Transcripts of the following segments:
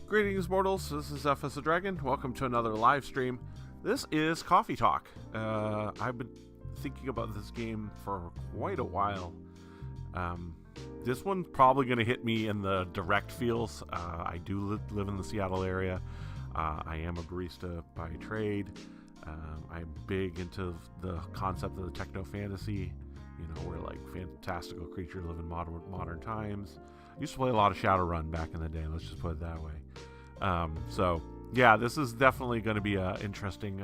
Greetings, mortals. This is Zephus the Dragon. Welcome to another live stream. This is Coffee Talk. I've been thinking about this game for quite a while. This one's probably going to hit me in the direct feels. I do live in the Seattle area. I am a barista by trade. I'm big into the concept of the technofantasy. You know, where like fantastical creatures live in modern times. I used to play a lot of Shadowrun back in the day. Let's just put it that way. So yeah, this is definitely going to be an interesting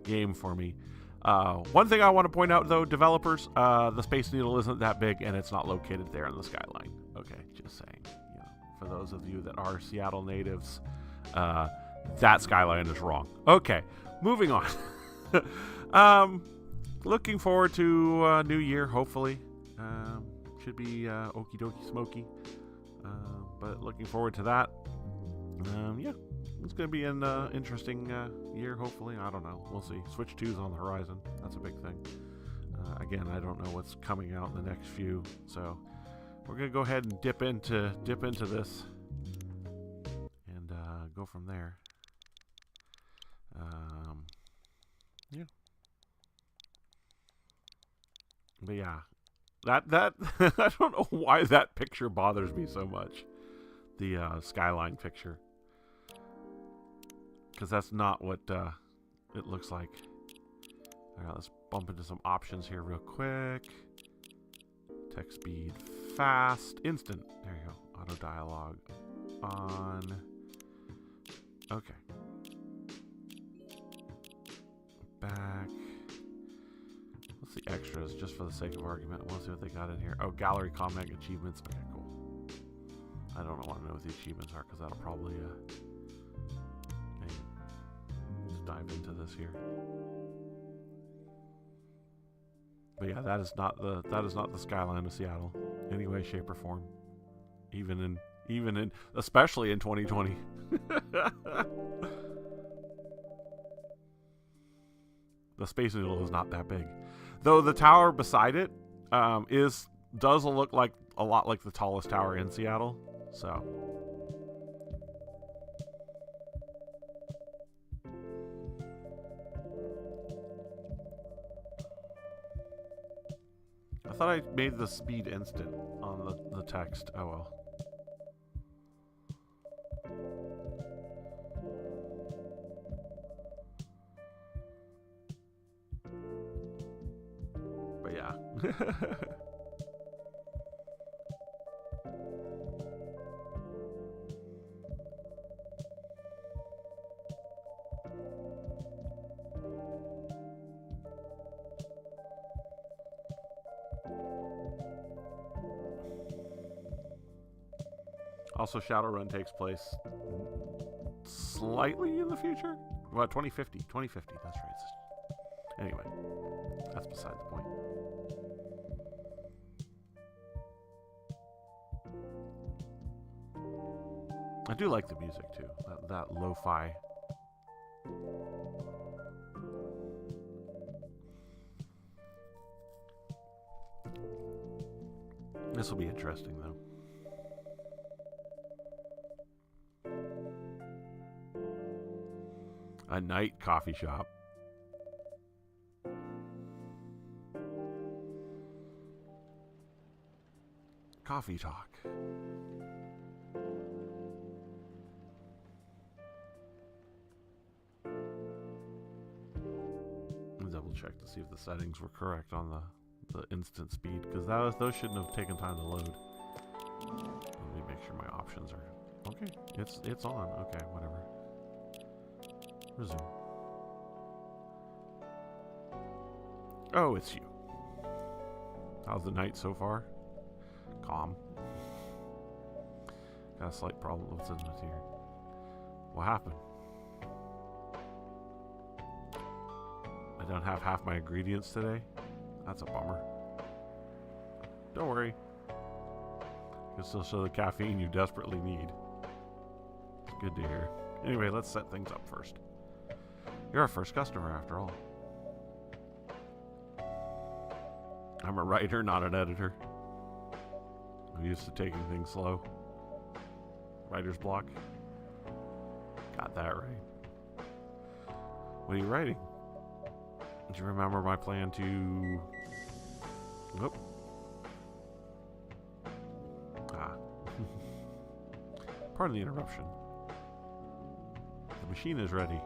game for me. One thing I want to point out, though, developers, the Space Needle isn't that big, and it's not located there in the skyline. Okay, just saying. You know, for those of you that are Seattle natives, that skyline is wrong. Okay, moving on. Looking forward to a new year, hopefully. Should be okie dokie smoky. But looking forward to that. Yeah, it's going to be an interesting year, hopefully. I don't know. We'll see. Switch 2's on the horizon. That's a big thing. Again, I don't know what's coming out in the next few. So we're going to go ahead and dip into this and go from there. Yeah. But yeah, that I don't know why that picture bothers me so much. The skyline picture, because that's not what it looks like. All right, let's bump into some options here real quick. Text speed, fast, instant. There you go. Auto dialogue on. Okay. Back. What's the extras, just for the sake of argument? I want to see what they got in here. Oh, gallery comic achievements. Okay, cool. I don't want to know what the achievements are, because that'll probably okay. Let's dive into this here. But yeah, that is not the skyline of Seattle, any way, shape, or form. Even in especially in 2020. The Space Needle is not that big, though. The tower beside it does look like a lot like the tallest tower in Seattle. So I thought I made the speed instant on the text. Oh well. But yeah. Also, Shadowrun takes place slightly in the future. Well, 2050. 2050, that's right. Anyway, that's beside the point. I do like the music, too. That lo-fi. This will be interesting, though. A night coffee shop. Coffee Talk. Double check to see if the settings were correct on the instant speed, because those shouldn't have taken time to load. Let me make sure my options are okay. It's on. Okay, whatever. Resume. Oh, it's you. How's the night so far? Calm. Got a slight problem with this here. What happened? I don't have half my ingredients today. That's a bummer. Don't worry. You can still show the caffeine you desperately need. Good to hear. Anyway, let's set things up first. You're our first customer, after all. I'm a writer, not an editor. I'm used to taking things slow. Writer's block. Got that right. What are you writing? Do you remember my plan to... Whoop. Pardon the interruption. The machine is ready.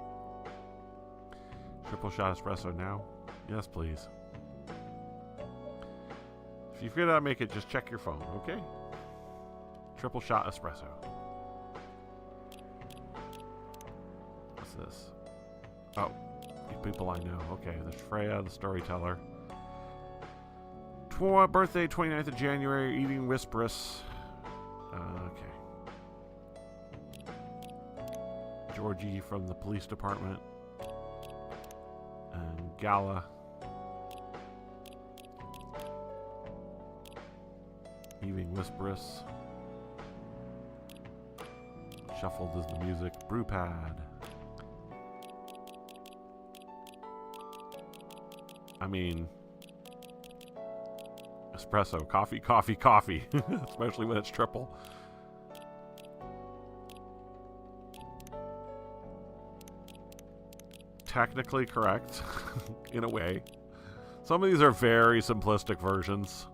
Triple shot espresso now? Yes, please. If you forget how to make it, just check your phone, okay? Triple shot espresso. What's this? Oh, people I know. Okay, there's Freya, the storyteller. Birthday, 29th of January, eating Whisperous. Okay. Georgie from the police department. And Gala. Evening Whisperous. Shuffled is the music. Brewpad. I mean, espresso, coffee, coffee, coffee. Especially when it's triple. Technically correct, in a way. Some of these are very simplistic versions.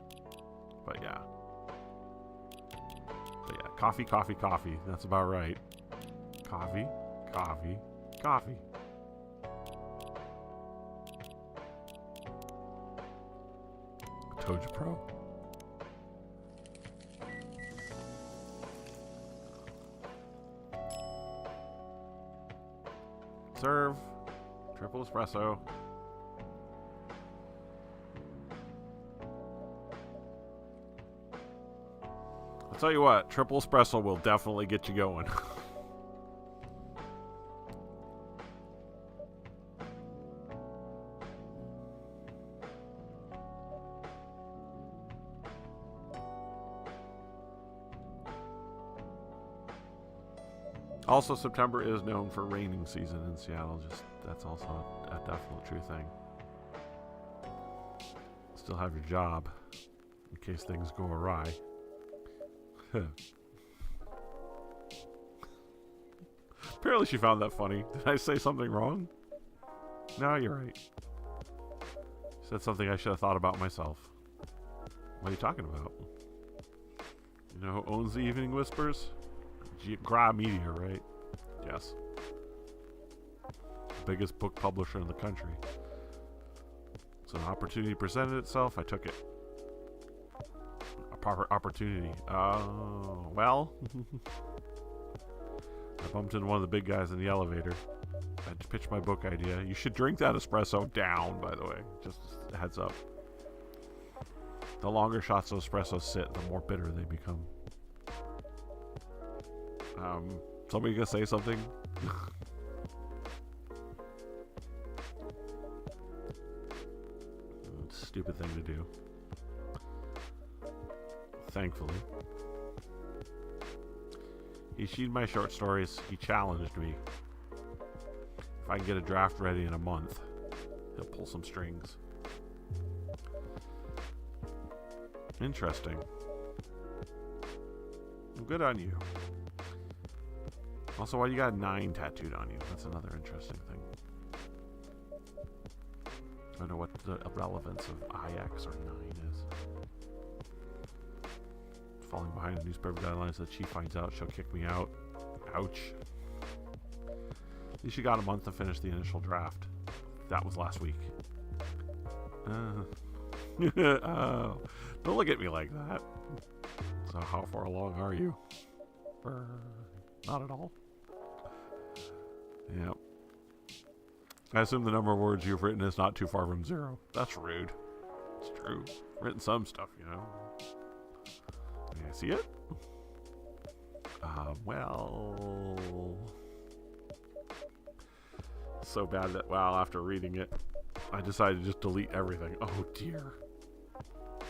But yeah. Coffee, coffee, coffee. That's about right. Coffee, coffee, coffee. Toja Pro. Serve. Triple espresso. I'll tell you what, triple espresso will definitely get you going. Also, September is known for raining season in Seattle. Just that's also a definite true thing. Still have your job in case things go awry. Apparently she found that funny. Did I say something wrong? No, you're right. Said something I should have thought about myself. What are you talking about? You know who owns the Evening Whispers? Gra Media, right? Yes. Biggest book publisher in the country. So an opportunity presented itself, I took it. A proper opportunity. Oh, well. I bumped into one of the big guys in the elevator. I had to pitch my book idea. You should drink that espresso down, by the way. Just a heads up. The longer shots of espresso sit, the more bitter they become. Somebody gonna say something? Stupid thing to do. Thankfully. He she'd my short stories. He challenged me. If I can get a draft ready in a month, he'll pull some strings. Interesting. Good on you. Also, why you got 9 tattooed on you? That's another interesting thing. I don't know what the relevance of IX or 9 is. Falling behind the newspaper guidelines that she finds out, she'll kick me out. Ouch. At least you got a month to finish the initial draft. That was last week. Oh, don't look at me like that. So how far along are you? Not at all. Yep. I assume the number of words you've written is not too far from 0. That's rude. It's true. Written some stuff, you know. May I see it? Well... So bad that, well, after reading it, I decided to just delete everything. Oh, dear.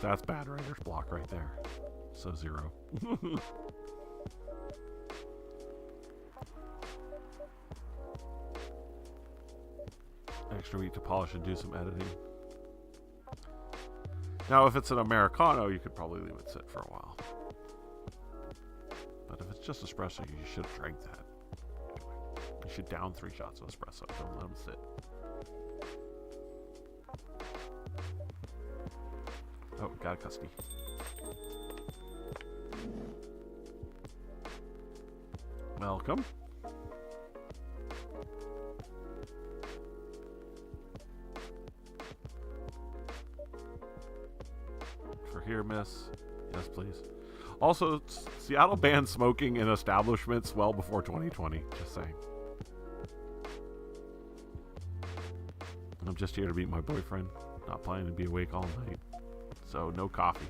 That's bad writer's block right there. So 0. Extra week to polish and do some editing. Now, if it's an Americano, you could probably leave it sit for a while. But if it's just espresso, you should have drank that. should down 3 shots of espresso. Don't let them sit. Oh, got a custody. Welcome. For here, miss. Yes, please. Also, Seattle banned smoking in establishments well before 2020. Just saying. I'm just here to meet my boyfriend. Not planning to be awake all night. So, no coffee.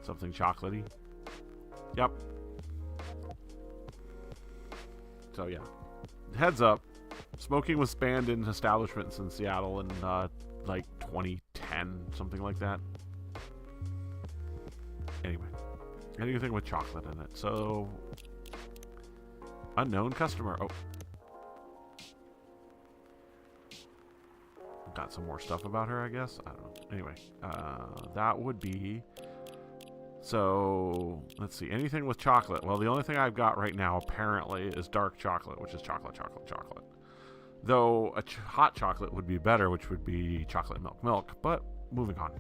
Something chocolatey. Yep. So, yeah. Heads up. Smoking was banned in establishments in Seattle in, like, 2010. Something like that. Anyway. Anything with chocolate in it. So, unknown customer. Oh. Got some more stuff about her, I guess. I don't know. Anyway, that would be... So, let's see. Anything with chocolate. Well, the only thing I've got right now, apparently, is dark chocolate, which is chocolate. Though a hot chocolate would be better, which would be chocolate milk. But, moving on.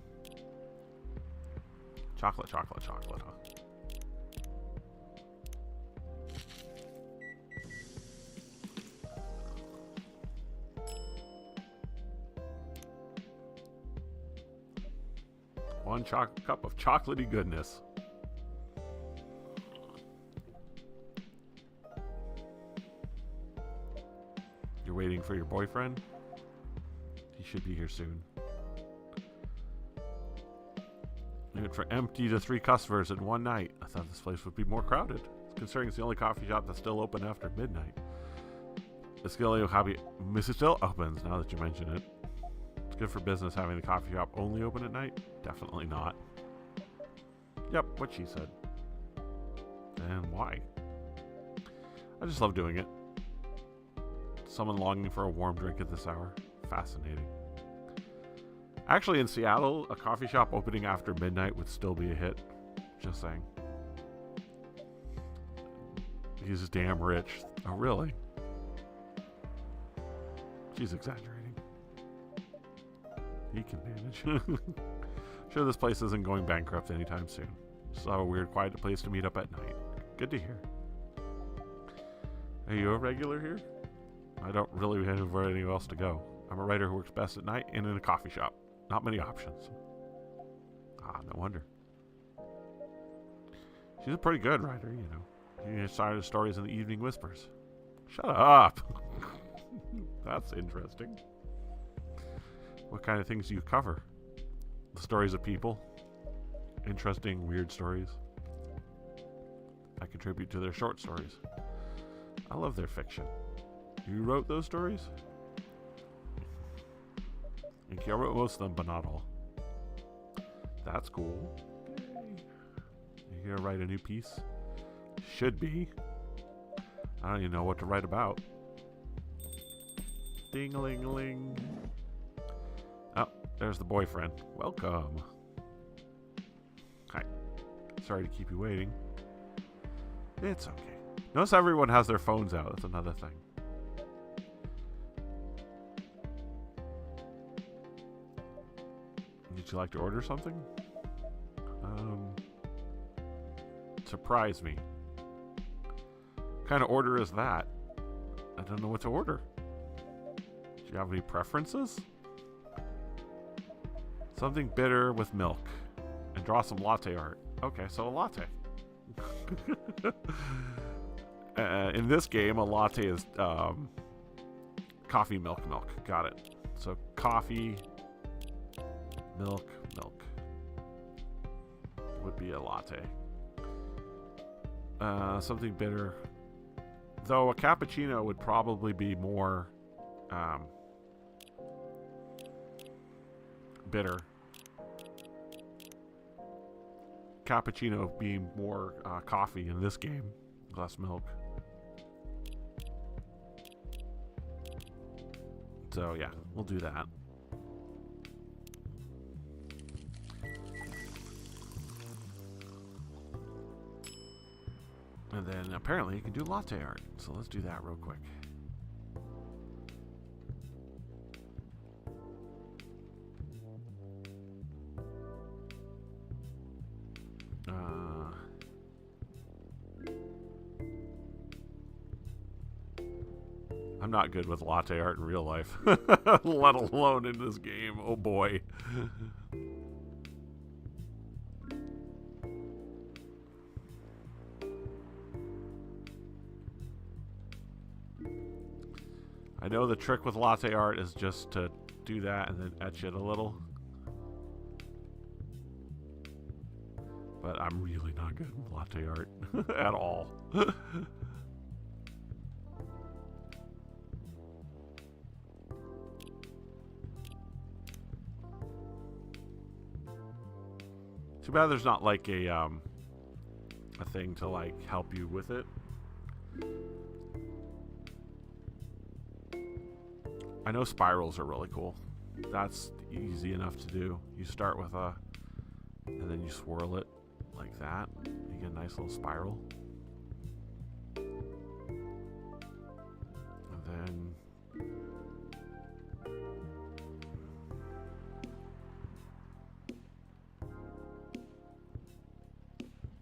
Chocolate, huh? One cup of chocolatey goodness. You're waiting for your boyfriend? He should be here soon. You went from empty to 3 customers in one night. I thought this place would be more crowded, considering it's the only coffee shop that's still open after midnight. The Skilio Hobby still opens, now that you mention it. It's good for business having the coffee shop only open at night? Definitely not. Yep, what she said. And why? I just love doing it. Someone longing for a warm drink at this hour. Fascinating. Actually, in Seattle, a coffee shop opening after midnight would still be a hit. Just saying. He's damn rich. Oh, really? She's exaggerating. He can manage. Sure, this place isn't going bankrupt anytime soon. Just a weird, quiet place to meet up at night. Good to hear. Are you a regular here? I don't really have anywhere else to go. I'm a writer who works best at night and in a coffee shop. Not many options. Ah, no wonder. She's a pretty good writer, you know. She started stories in the Evening Whispers. Shut up! That's interesting. What kind of things do you cover? The stories of people? Interesting, weird stories? I contribute to their short stories. I love their fiction. You wrote those stories? I think I wrote most of them, but not all. That's cool. Yay. You gonna write a new piece? Should be. I don't even know what to write about. Ding-a-ling-a-ling. Oh, there's the boyfriend. Welcome. Hi. Sorry to keep you waiting. It's okay. Notice everyone has their phones out. That's another thing. Would you like to order something? Surprise me. What kind of order is that? I don't know what to order. Do you have any preferences? Something bitter with milk. And draw some latte art. Okay, so a latte. In this game, a latte is coffee, milk. Got it. So coffee, milk would be a latte. Something bitter. Though a cappuccino would probably be more bitter. Cappuccino being more coffee in this game, less milk. So yeah, we'll do that. And then apparently you can do latte art. So let's do that real quick. I'm not good with latte art in real life, let alone in this game. Oh boy. I know the trick with latte art is just to do that and then etch it a little. But I'm really not good with latte art at all. Too bad there's not like a thing to like help you with it. I know spirals are really cool. That's easy enough to do. You start with and then you swirl it like that. You get a nice little spiral. And then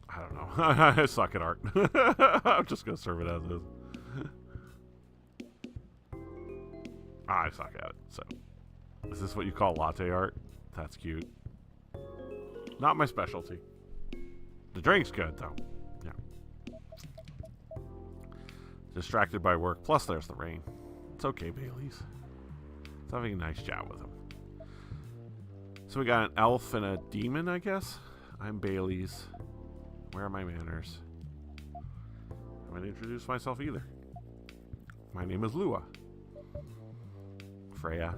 I don't know. I suck at art. I'm just gonna serve it as is. I suck at it. So, is this what you call latte art? That's cute. Not my specialty. The drink's good though. Yeah. Distracted by work. Plus, there's the rain. It's okay, Bailey's. It's having a nice chat with him. So we got an elf and a demon, I guess. I'm Bailey's. Where are my manners? I haven't introduced myself either. My name is Lua. Freya.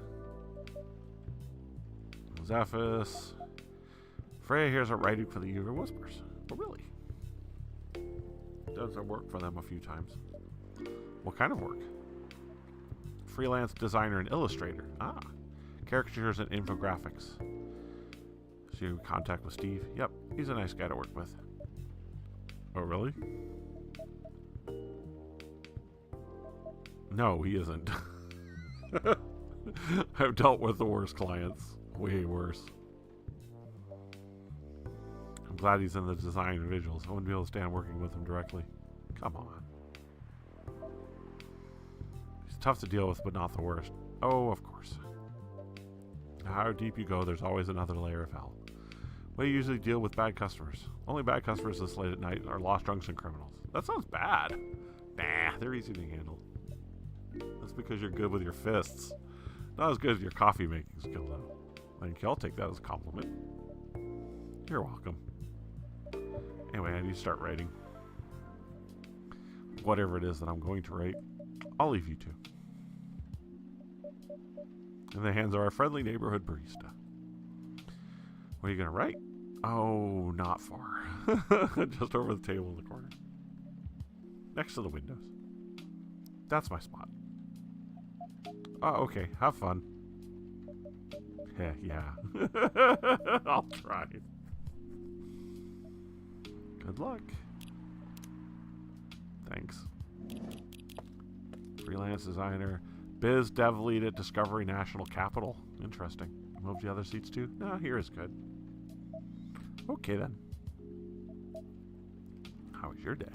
Zephus. Freya hears a writing for the Uber Whispers. Oh, really? Does work for them a few times. What kind of work? Freelance designer and illustrator. Ah. Caricatures and infographics. So you contact with Steve? Yep, he's a nice guy to work with. Oh, really? No, he isn't. I've dealt with the worst clients. Way worse. I'm glad he's in the design and visuals. I wouldn't be able to stand working with him directly. Come on. He's tough to deal with, but not the worst. Oh, of course. How deep you go, there's always another layer of hell. What do you usually deal with bad customers? Only bad customers this late at night are lost drunks and criminals. That sounds bad. Nah, they're easy to handle. That's because you're good with your fists. Not as good as your coffee making skill, though. Thank you. I'll take that as a compliment. You're welcome. Anyway, I need to start writing. Whatever it is that I'm going to write, I'll leave you to. In the hands of our friendly neighborhood barista. What are you going to write? Oh, not far. Just over the table in the corner. Next to the windows. That's my spot. Oh, okay. Have fun. Yeah. I'll try. Good luck. Thanks. Freelance designer. Biz dev lead at Discovery National Capital. Interesting. Move the other seats too? No, here is good. Okay then. How was your day?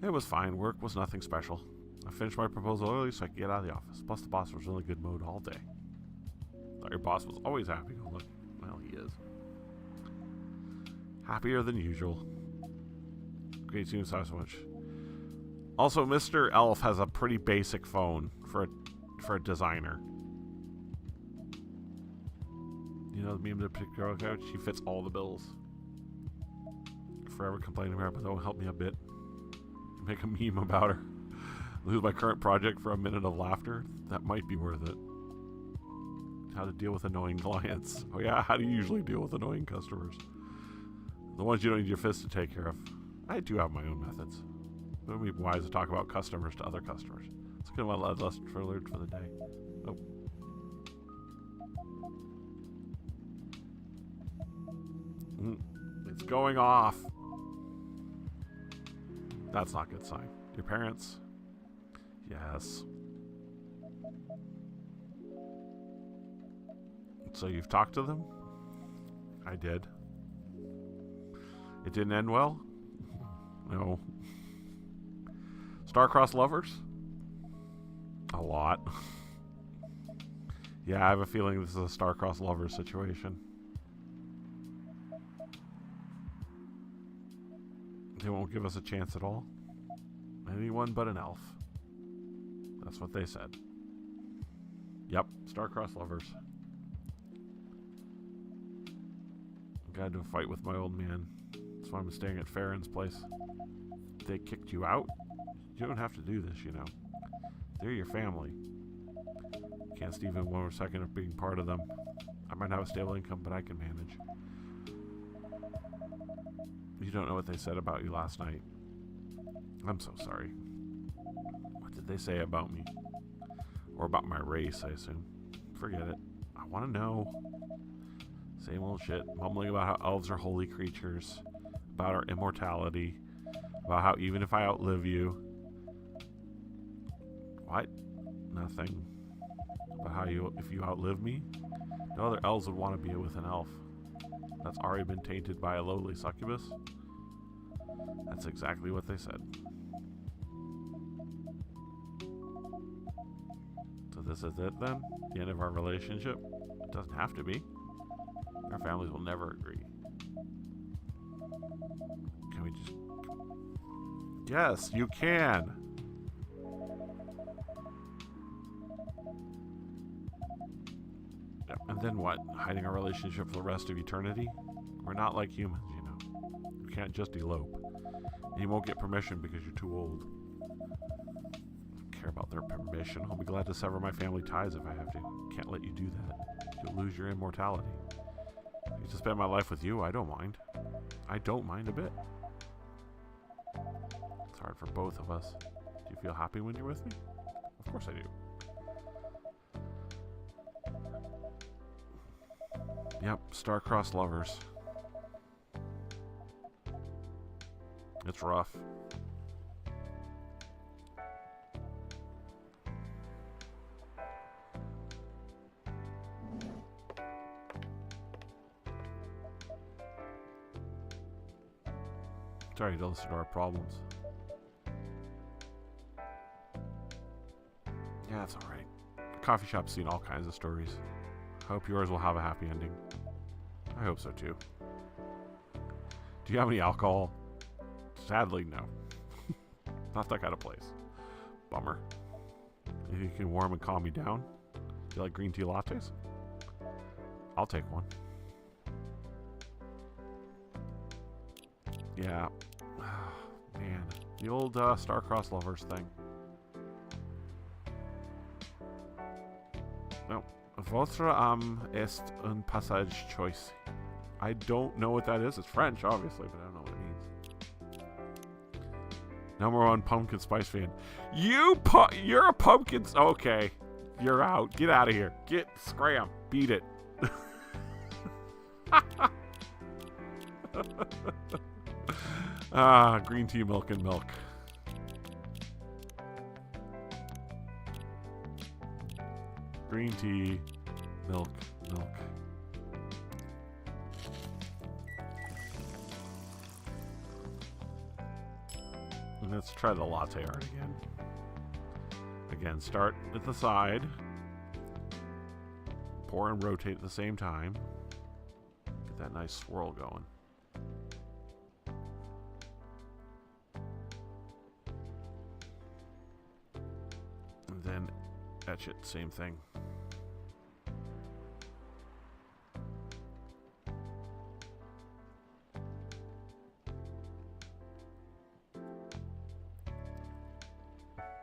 It was fine. Work was nothing special. I finished my proposal early so I could get out of the office. Plus the boss was in really good mood all day. Thought your boss was always happy. Oh, look. Well, he is. Happier than usual. Great team size so much. Also, Mr. Elf has a pretty basic phone for a designer. You know the meme of the girl couch? She fits all the bills. Forever complaining about her, but that won't help me a bit. Make a meme about her. Lose my current project for a minute of laughter? That might be worth it. How to deal with annoying clients. Oh yeah, how do you usually deal with annoying customers? The ones you don't need your fists to take care of. I do have my own methods. It would be wise to talk about customers to other customers. It's kind of my lesson for the day. Oh. It's going off. That's not a good sign. Your parents? Yes. So you've talked to them? I did. It didn't end well? No. Star-crossed lovers? A lot. Yeah, I have a feeling this is a star-crossed lovers situation. They won't give us a chance at all. Anyone but an elf. That's what they said. Yep, star-crossed lovers. Got into a fight with my old man. That's why I'm staying at Farron's place. They kicked you out? You don't have to do this, you know. They're your family. Can't stand even 1 more second of being part of them. I might have a stable income, but I can manage. You don't know what they said about you last night. I'm so sorry. What did they say about me? Or about my race, I assume. Forget it. I want to know. Same old shit. Mumbling about how elves are holy creatures. About our immortality. About how even if I outlive you... What? Nothing. About how if you outlive me, no other elves would want to be with an elf. That's already been tainted by a lowly succubus. That's exactly what they said. So this is it then? The end of our relationship? It doesn't have to be. Our families will never agree. Can we just... Yes, you can! And then what? Hiding our relationship for the rest of eternity? We're not like humans, you know. You can't just elope. And you won't get permission because you're too old. I don't care about their permission. I'll be glad to sever my family ties if I have to. Can't let you do that. You'll lose your immortality. If I get to spend my life with you, I don't mind. I don't mind a bit. It's hard for both of us. Do you feel happy when you're with me? Of course I do. Yep, star-crossed lovers. It's rough. Sorry to listen to our problems. Yeah, it's alright. The coffee shop's seen all kinds of stories. I hope yours will have a happy ending. I hope so too. Do you have any alcohol? Sadly, no. Not that kind of place. Bummer. If you can warm and calm me down. Do you like green tea lattes? I'll take one. Yeah. Man. The old star-crossed lovers thing. No. Votre âme est un passage choice. I don't know what that is. It's French, obviously, but I don't know what it means. Number one pumpkin spice fan. You're a pumpkin. Okay, you're out. Get out of here. Scram. Beat it. Green tea, milk, and milk. Green tea, milk. And let's try the latte art again. Again, start at the side. Pour and rotate at the same time. Get that nice swirl going. And then etch it, same thing.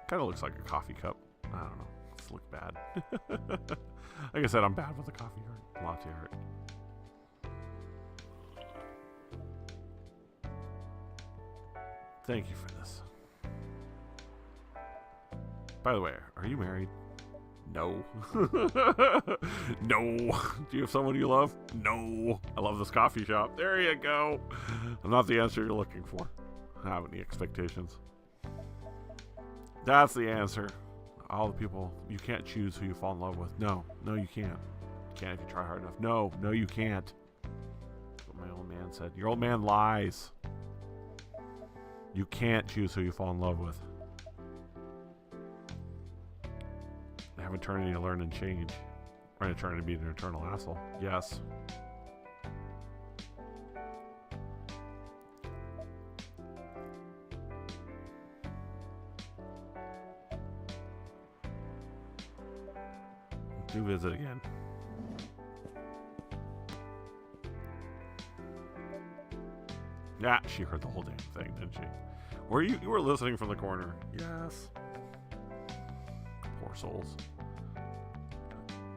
Kind of looks like a coffee cup. I don't know. It's look bad. Like I said, I'm bad with the coffee art, latte art. Thank you for this. By the way, are you married? No. No. Do you have someone you love? No. I love this coffee shop. There you go. I'm not the answer you're looking for. have any expectations. That's the answer. All the people, you can't choose who you fall in love with. No, you can't. You can't if you try hard enough. No, you can't. That's what my old man said. Your old man lies. You can't choose who you fall in love with. Have eternity to learn and change. Or an eternity to be an eternal asshole. Yes. Do visit again. Yeah, she heard the whole damn thing, didn't she? Were you were listening from the corner? Yes. Poor souls.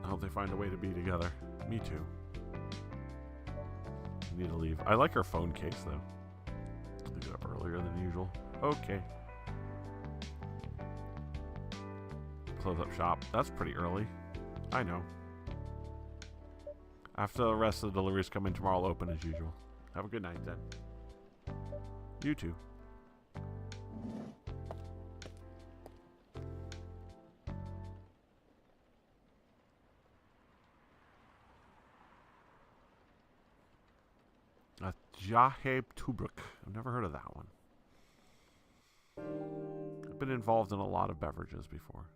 I hope they find a way to be together. Me too. I need to leave. I like her phone case though. Leave it up earlier than usual. Okay. Close up shop. That's pretty early. I know. After the rest of the deliveries come in tomorrow, I'll open as usual. Have a good night then. You too. Jaheb Tubruk. I've never heard of that one. I've been involved in a lot of beverages before.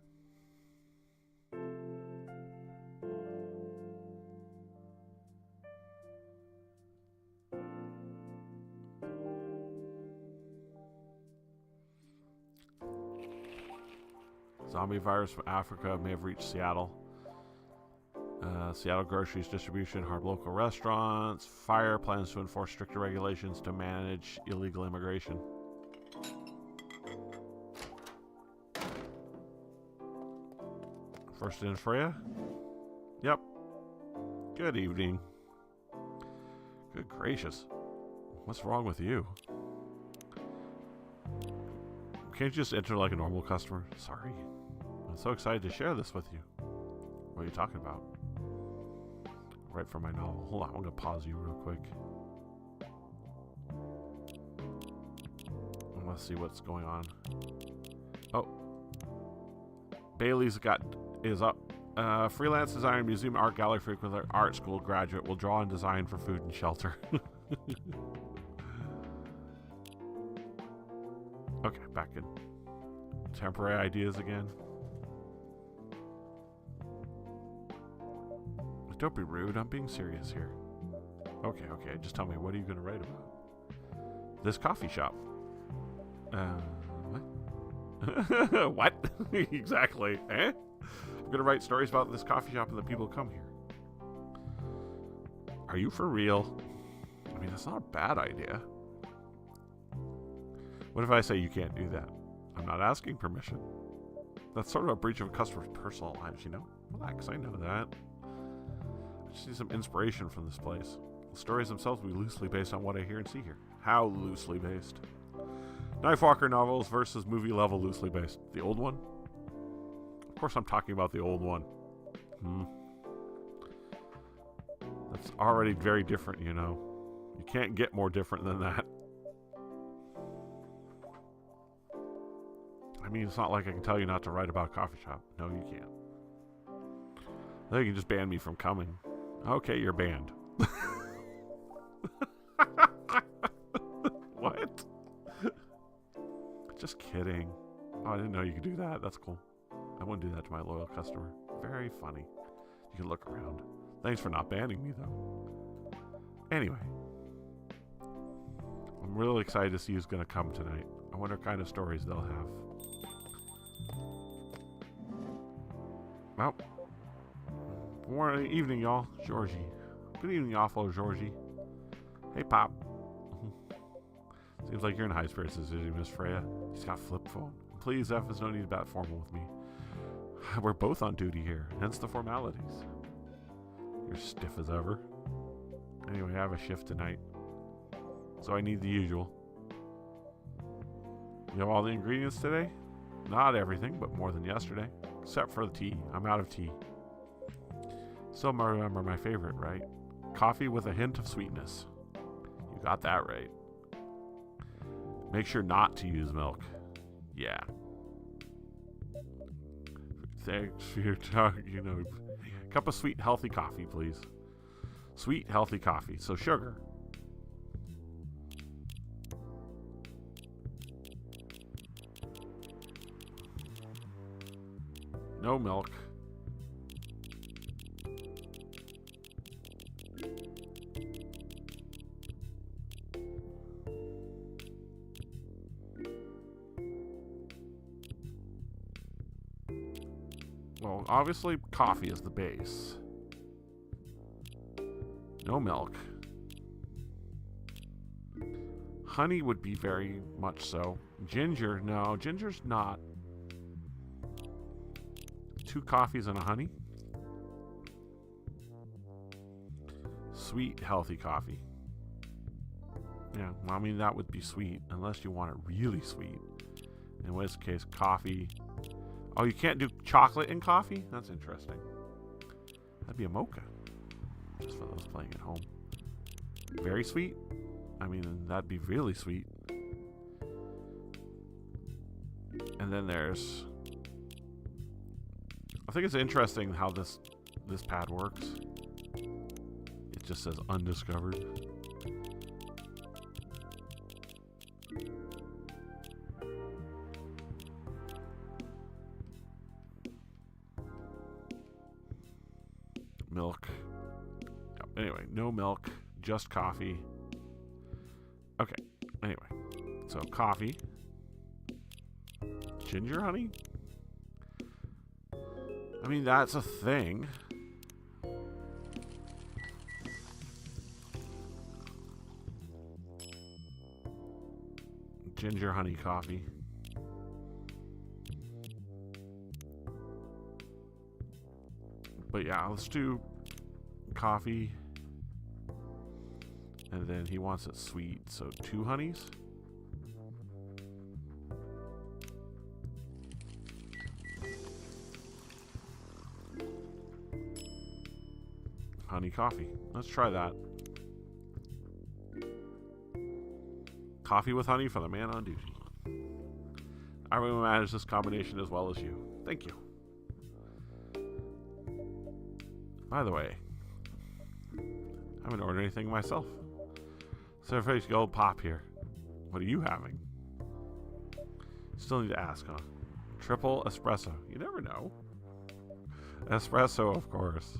Zombie virus from Africa may have reached Seattle. Seattle groceries distribution, hard local restaurants. Fire plans to enforce stricter regulations to manage illegal immigration. First in Freya? Yep. Good evening. Good gracious. What's wrong with you? Can't you just enter like a normal customer? Sorry. I'm so excited to share this with you. What are you talking about? Right from my novel. Hold on, I'm going to pause you real quick. Let's see what's going on. Oh. Bailey's is up. Freelance designer, museum art gallery frequenter, art school graduate will draw and design for food and shelter. Okay, back in. Temporary ideas again. Don't be rude. I'm being serious here. Okay. Just tell me, what are you going to write about? This coffee shop. What? What? Exactly. Eh? I'm going to write stories about this coffee shop and the people who come here. Are you for real? I mean, that's not a bad idea. What if I say you can't do that? I'm not asking permission. That's sort of a breach of a customer's personal lives, you know? Relax, I know that. I just need some inspiration from this place. The stories themselves will be loosely based on what I hear and see here. How loosely based? Knifewalker novels versus movie level loosely based. The old one? Of course I'm talking about the old one. That's already very different, you know. You can't get more different than that. I mean, it's not like I can tell you not to write about a coffee shop. No, you can't. They can just ban me from coming. Okay, you're banned. What? Just kidding. Oh, I didn't know you could do that. That's cool. I wouldn't do that to my loyal customer. Very funny. You can look around. Thanks for not banning me, though. Anyway. I'm really excited to see who's going to come tonight. I wonder what kind of stories they'll have. Well, good evening, y'all. Georgie. Good evening, awful Georgie. Hey, Pop. Seems like you're in high spirits this evening, Miss Freya. He's got flip phone. Please, Zephus, no need to bat formal with me. We're both on duty here, hence the formalities. You're stiff as ever. Anyway, I have a shift tonight, so I need the usual. You have all the ingredients today? Not everything, but more than yesterday. Except for the tea. I'm out of tea. Still remember my favorite, right? Coffee with a hint of sweetness. You got that right. Make sure not to use milk. Yeah. Thanks for your talk. You know, cup of sweet, healthy coffee, please. Sweet, healthy coffee. So sugar. No milk. Well, obviously coffee is the base. No milk. Honey would be very much so. Ginger, no, ginger's not. 2 coffees and a honey. Sweet, healthy coffee. Yeah, well, I mean, that would be sweet, unless you want it really sweet. In which case, coffee. Oh, you can't do chocolate in coffee? That's interesting. That'd be a mocha. Just for those playing at home. Very sweet? I mean, that'd be really sweet. And then there's... I think it's interesting how this pad works. It just says undiscovered. Milk. Anyway, no milk, just coffee. Okay, anyway. So, coffee. Ginger honey? I mean, that's a thing. Ginger honey coffee. But yeah, let's do coffee. And then he wants it sweet, so 2 honeys. Honey coffee. Let's try that. Coffee with honey for the man on duty. I will manage this combination as well as you. Thank you. By the way, I haven't ordered anything myself. Zephus Gold Pop here. What are you having? Still need to ask, huh? Triple espresso. You never know. Espresso, of course.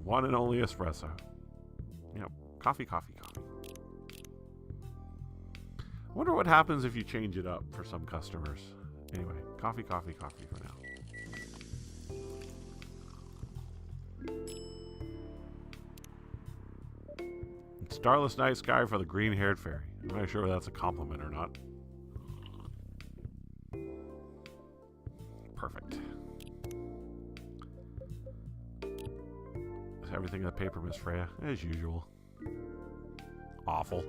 One and only espresso. Yep. Coffee, coffee, coffee. I wonder what happens if you change it up for some customers. Anyway, coffee, coffee, coffee for now. Starless night sky for the green-haired fairy. I'm not sure if that's a compliment or not. Perfect. Is everything in the paper, Miss Freya? As usual. Awful.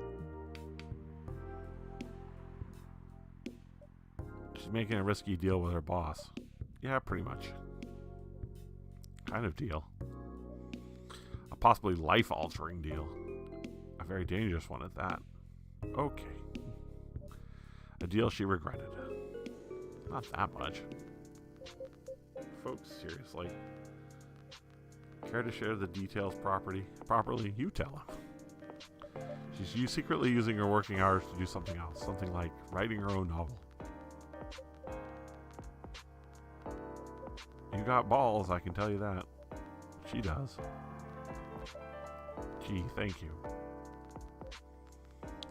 She's making a risky deal with her boss. Yeah, pretty much. Kind of deal. A possibly life-altering deal. A very dangerous one at that. Okay. A deal she regretted. Not that much. Folks, seriously. Care to share the details properly? You tell him. She's secretly using her working hours to do something else. Something like writing her own novel. You got balls, I can tell you that. She does. Gee, thank you.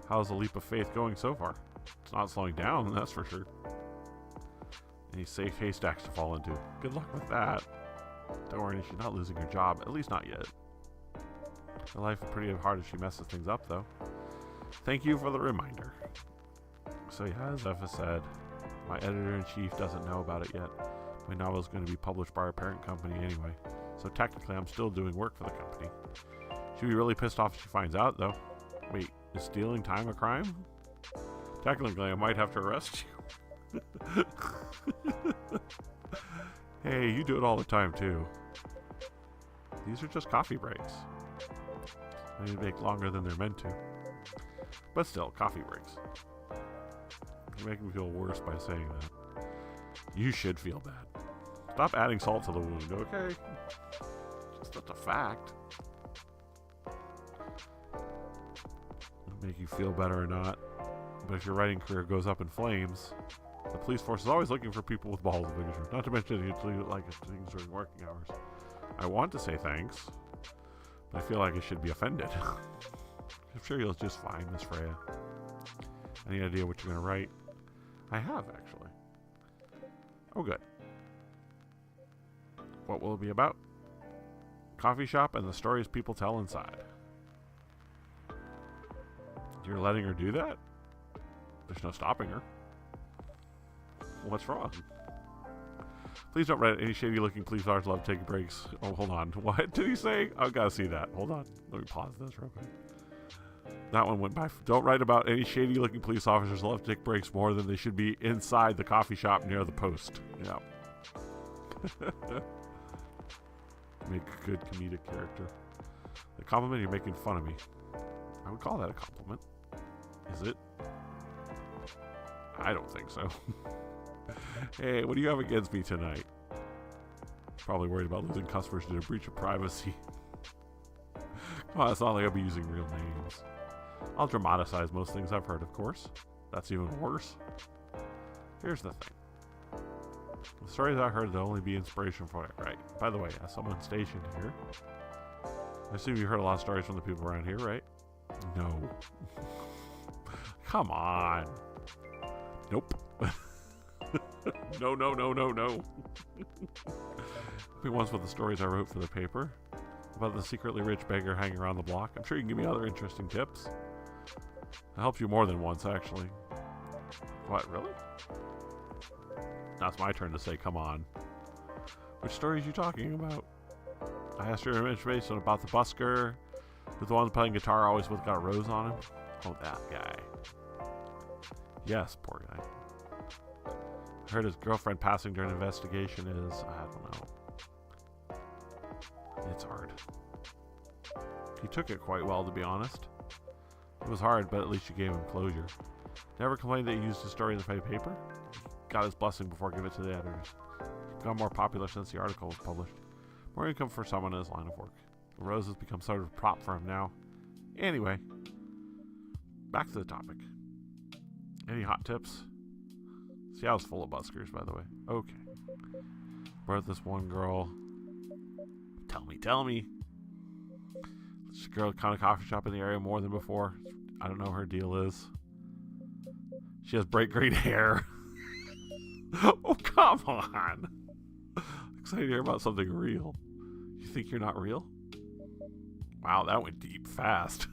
How's the leap of faith going so far? It's not slowing down, that's for sure. Any safe haystacks to fall into. Good luck with that. Don't worry, she's not losing her job. At least not yet. Her life is pretty hard if she messes things up, though. Thank you for the reminder. So yeah, as Zephus said, my editor-in-chief doesn't know about it yet. My novel is going to be published by our parent company anyway. So technically, I'm still doing work for the company. She'll be really pissed off if she finds out, though. Wait, is stealing time a crime? Technically, I might have to arrest you. Hey, you do it all the time, too. These are just coffee breaks. They make longer than they're meant to. But still, coffee breaks. You're making me feel worse by saying that. You should feel bad. Stop adding salt to the wound, okay? That's a fact. It'll make you feel better or not. But if your writing career goes up in flames, the police force is always looking for people with balls of vigor. Not to mention it's like things during working hours. I want to say thanks, but I feel like I should be offended. I'm sure you'll just fine, Miss Freya. Any idea what you're going to write? I have, actually. Oh, good. What will it be about? Coffee shop and the stories people tell inside. You're letting her do that? There's no stopping her. What's wrong? Please don't write any shady-looking police officers love taking breaks. Oh, hold on. What did he say? I've got to see that. Hold on. Let me pause this real quick. That one went by. Don't write about any shady-looking police officers love to take breaks more than they should be inside the coffee shop near the post. Yeah. Make a good comedic character. The compliment, you're making fun of me. I would call that a compliment. Is it? I don't think so. Hey, what do you have against me tonight? Probably worried about losing customers due to breach of privacy. Come on, it's not like I'll be using real names. I'll dramatize most things I've heard, of course. That's even worse. Here's the thing. The stories I heard, they'll only be inspiration for it, right? By the way, as someone stationed here, I assume you heard a lot of stories from the people around here, right? No. Come on. Nope. No. Maybe once with the stories I wrote for the paper about the secretly rich beggar hanging around the block. I'm sure you can give me other interesting tips. That helps you more than once, actually. What, really? Now it's my turn to say, come on. Which stories are you talking about? I asked your information about the busker, with the one playing guitar always with got a rose on him. Oh, that guy. Yes, poor guy. I heard his girlfriend passing during an investigation is, I don't know. It's hard. He took it quite well, to be honest. It was hard, but at least you gave him closure. Never complained that he used his story in the paper. Got his blessing before giving it to the editors. Got more popular since the article was published. More income for someone in his line of work. The rose has become sort of a prop for him now. Anyway, back to the topic. Any hot tips? See, I was full of buskers, by the way. Okay. Brought this one girl. Tell me. This girl kind of coffee shop in the area more than before. I don't know what her deal is. She has bright green hair. Oh, come on. Excited to hear about something real. You think you're not real? Wow, that went deep fast.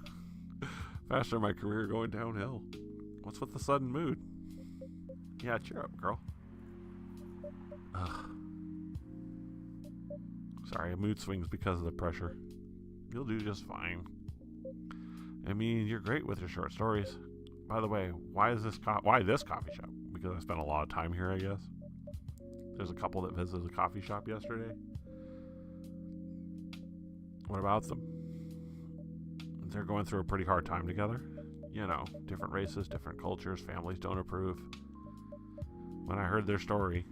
Faster than my career going downhill. What's with the sudden mood? Yeah, cheer up, girl. Ugh. Sorry, mood swings because of the pressure. You'll do just fine. I mean, you're great with your short stories. By the way, why this coffee shop? Because I spent a lot of time here, I guess. There's a couple that visited the coffee shop yesterday. What about them? They're going through a pretty hard time together. You know, different races, different cultures, families don't approve. When I heard their story,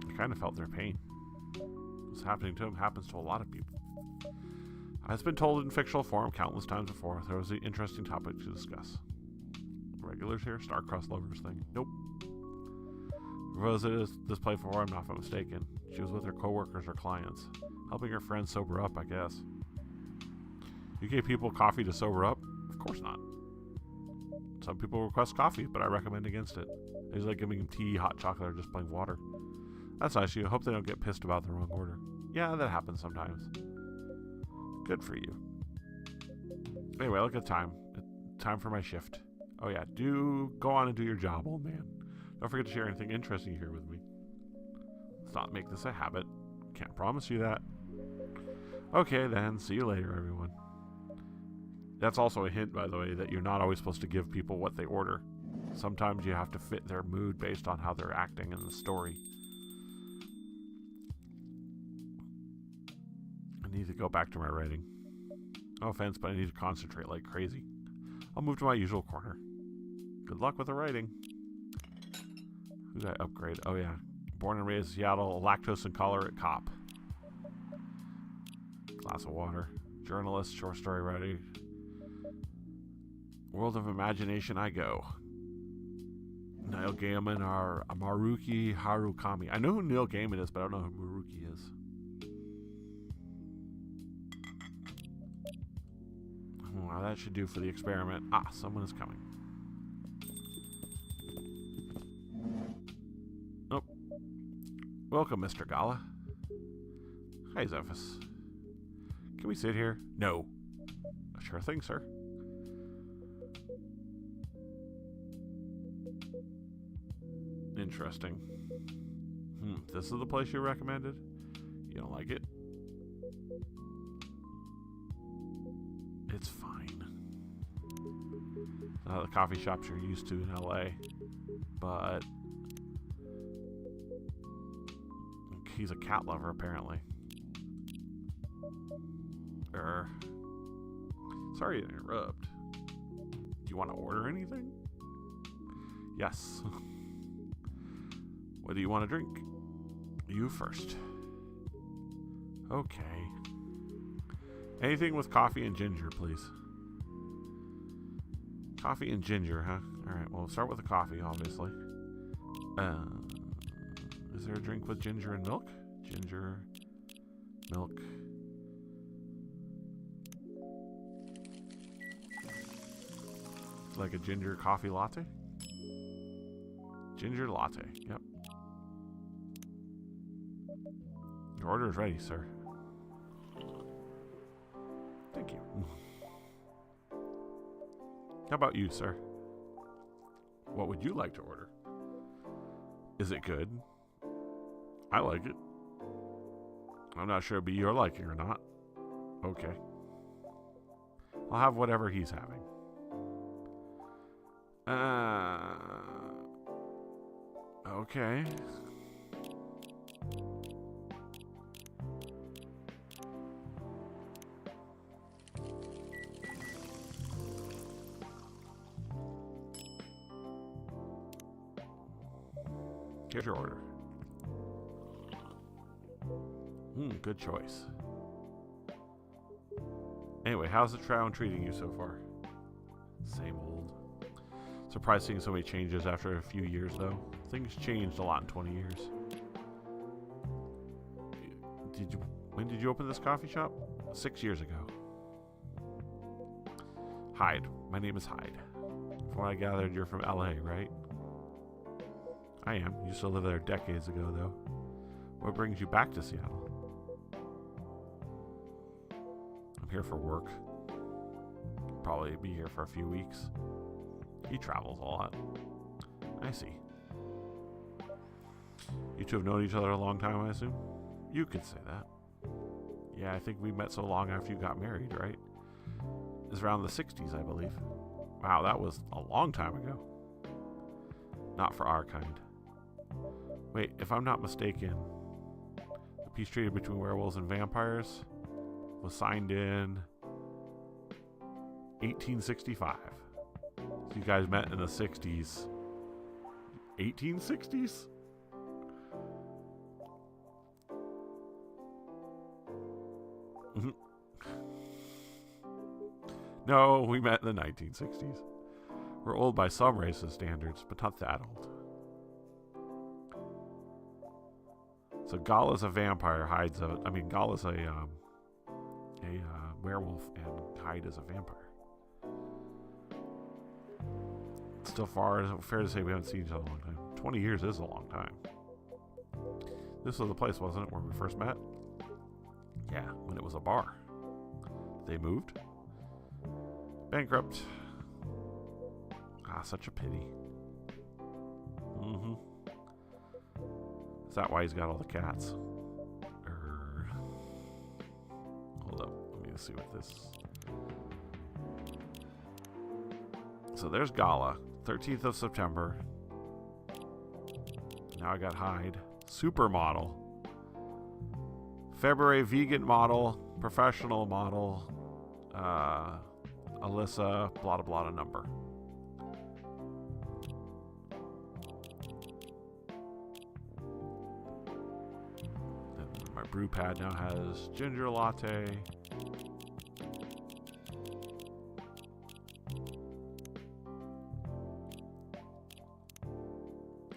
I kind of felt their pain. What's happening to them happens to a lot of people. I've been told in fictional form countless times before there was an interesting topic to discuss. Regulars here? Star-crossed lovers thing. Nope. Visited this place before, I'm not mistaken. She was with her coworkers or clients. Helping her friends sober up, I guess. You gave people coffee to sober up? Of course not. Some people request coffee, but I recommend against it. It's like giving them tea, hot chocolate, or just plain water. That's nice. You hope they don't get pissed about the wrong order. Yeah, that happens sometimes. Good for you. Anyway, look at time. Time for my shift. Oh yeah, do go on and do your job, old man. Don't forget to share anything interesting here with me. Let's not make this a habit. Can't promise you that. Okay then, see you later, everyone. That's also a hint, by the way, that you're not always supposed to give people what they order. Sometimes you have to fit their mood based on how they're acting in the story. I need to go back to my writing. No offense, but I need to concentrate like crazy. I'll move to my usual corner. Good luck with the writing. Who did I upgrade? Oh, yeah. Born and raised Seattle, lactose intolerant cop. Glass of water. Journalist, short story writer. World of imagination I go. Neil Gaiman or Maruki Harukami. I know who Neil Gaiman is, but I don't know who Maruki is. Well, that should do for the experiment. Ah, someone is coming. Oh. Welcome, Mr. Gala. Hi, Zephus. Can we sit here? No. Sure thing, sir. Interesting. This is the place you recommended? You don't like it? It's fine. The coffee shops you're used to in LA. But he's a cat lover, apparently. Sorry to interrupt. Do you want to order anything? Yes. What do you want to drink? You first. Okay. Anything with coffee and ginger, please. Coffee and ginger, huh? Alright, well, we'll start with the coffee, obviously. Is there a drink with ginger and milk? Ginger, milk. Like a ginger coffee latte? Ginger latte, yep. Your order is ready, sir. Thank you. How about you, sir? What would you like to order? Is it good? I like it. I'm not sure it'd be your liking or not. Okay. I'll have whatever he's having. Okay. Here's your order. Good choice. Anyway, how's the town treating you so far? Same old. Surprised seeing so many changes after a few years, though. Things changed a lot in 20 years. When did you open this coffee shop? 6 years ago. Hyde. My name is Hyde. From what I gathered, you're from LA, right? I am. Used to live there decades ago, though. What brings you back to Seattle? I'm here for work. Probably be here for a few weeks. He travels a lot. I see. You two have known each other a long time, I assume? You could say that. Yeah, I think we met so long after you got married, right? It was around the 60s, I believe. Wow, that was a long time ago. Not for our kind. Wait, if I'm not mistaken, the peace treaty between werewolves and vampires was signed in 1865. So you guys met in the 60s. 1860s? No, we met in the 1960s. We're old by some races' standards, but not that old. So Gala's a vampire, Gala's a werewolf, and Hyde is a vampire. Still fair to say we haven't seen each other in a long time. 20 years is a long time. This was the place, wasn't it, where we first met? Yeah, when it was a bar. They moved. Bankrupt. Ah, such a pity. Is that why he's got all the cats? Hold up. Let me see what this... So there's Gala. 13th of September. Now I got Hyde. Supermodel. February vegan model. Professional model. Alyssa. Blah blah blah number. My brew pad now has ginger latte.